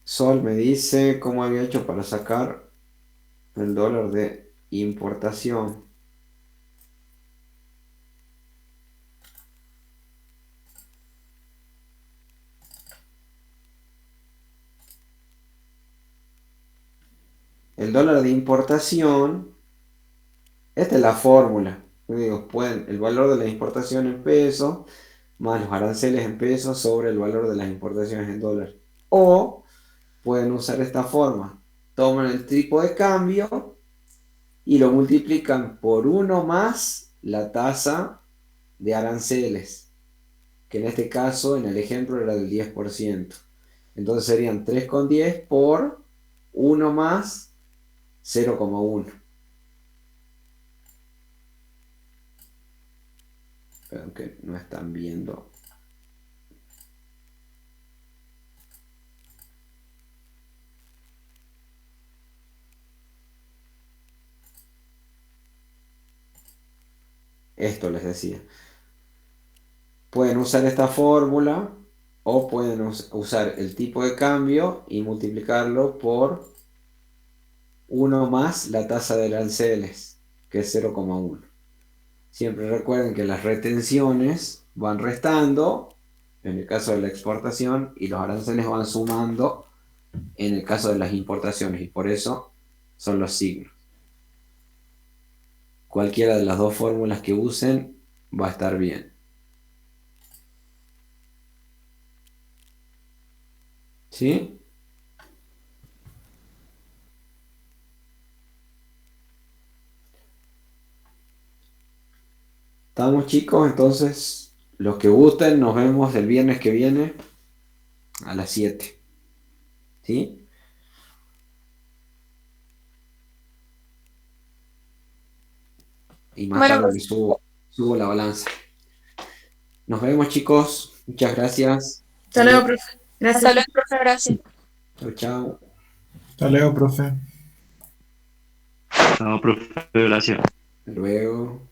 Sol me dice cómo había hecho para sacar el dólar de importación. El dólar de importación, esta es la fórmula. Yo digo, el valor de la importación en pesos más los aranceles en pesos sobre el valor de las importaciones en dólares. O pueden usar esta forma. Toman el tipo de cambio y lo multiplican por 1 más la tasa de aranceles, que en este caso, en el ejemplo, era del 10%. Entonces serían 3,10 por 1 más 0,1. Pero que no están viendo. Esto les decía. Pueden usar esta fórmula o pueden usar el tipo de cambio y multiplicarlo por 1 más la tasa de aranceles, que es 0,1. Siempre recuerden que las retenciones van restando en el caso de la exportación y los aranceles van sumando en el caso de las importaciones, y por eso son los signos. Cualquiera de las dos fórmulas que usen va a estar bien. ¿Sí? ¿Estamos, chicos? Entonces, los que gusten, nos vemos el viernes que viene a las 7. ¿Sí? Y más Bueno, tarde pues, les subo la balanza. Nos vemos, chicos. Muchas gracias. Hasta luego, profe. hasta Gracias. luego, profe, gracias. Chao, chao. Hasta luego, profe. No, profe, gracias. Hasta luego.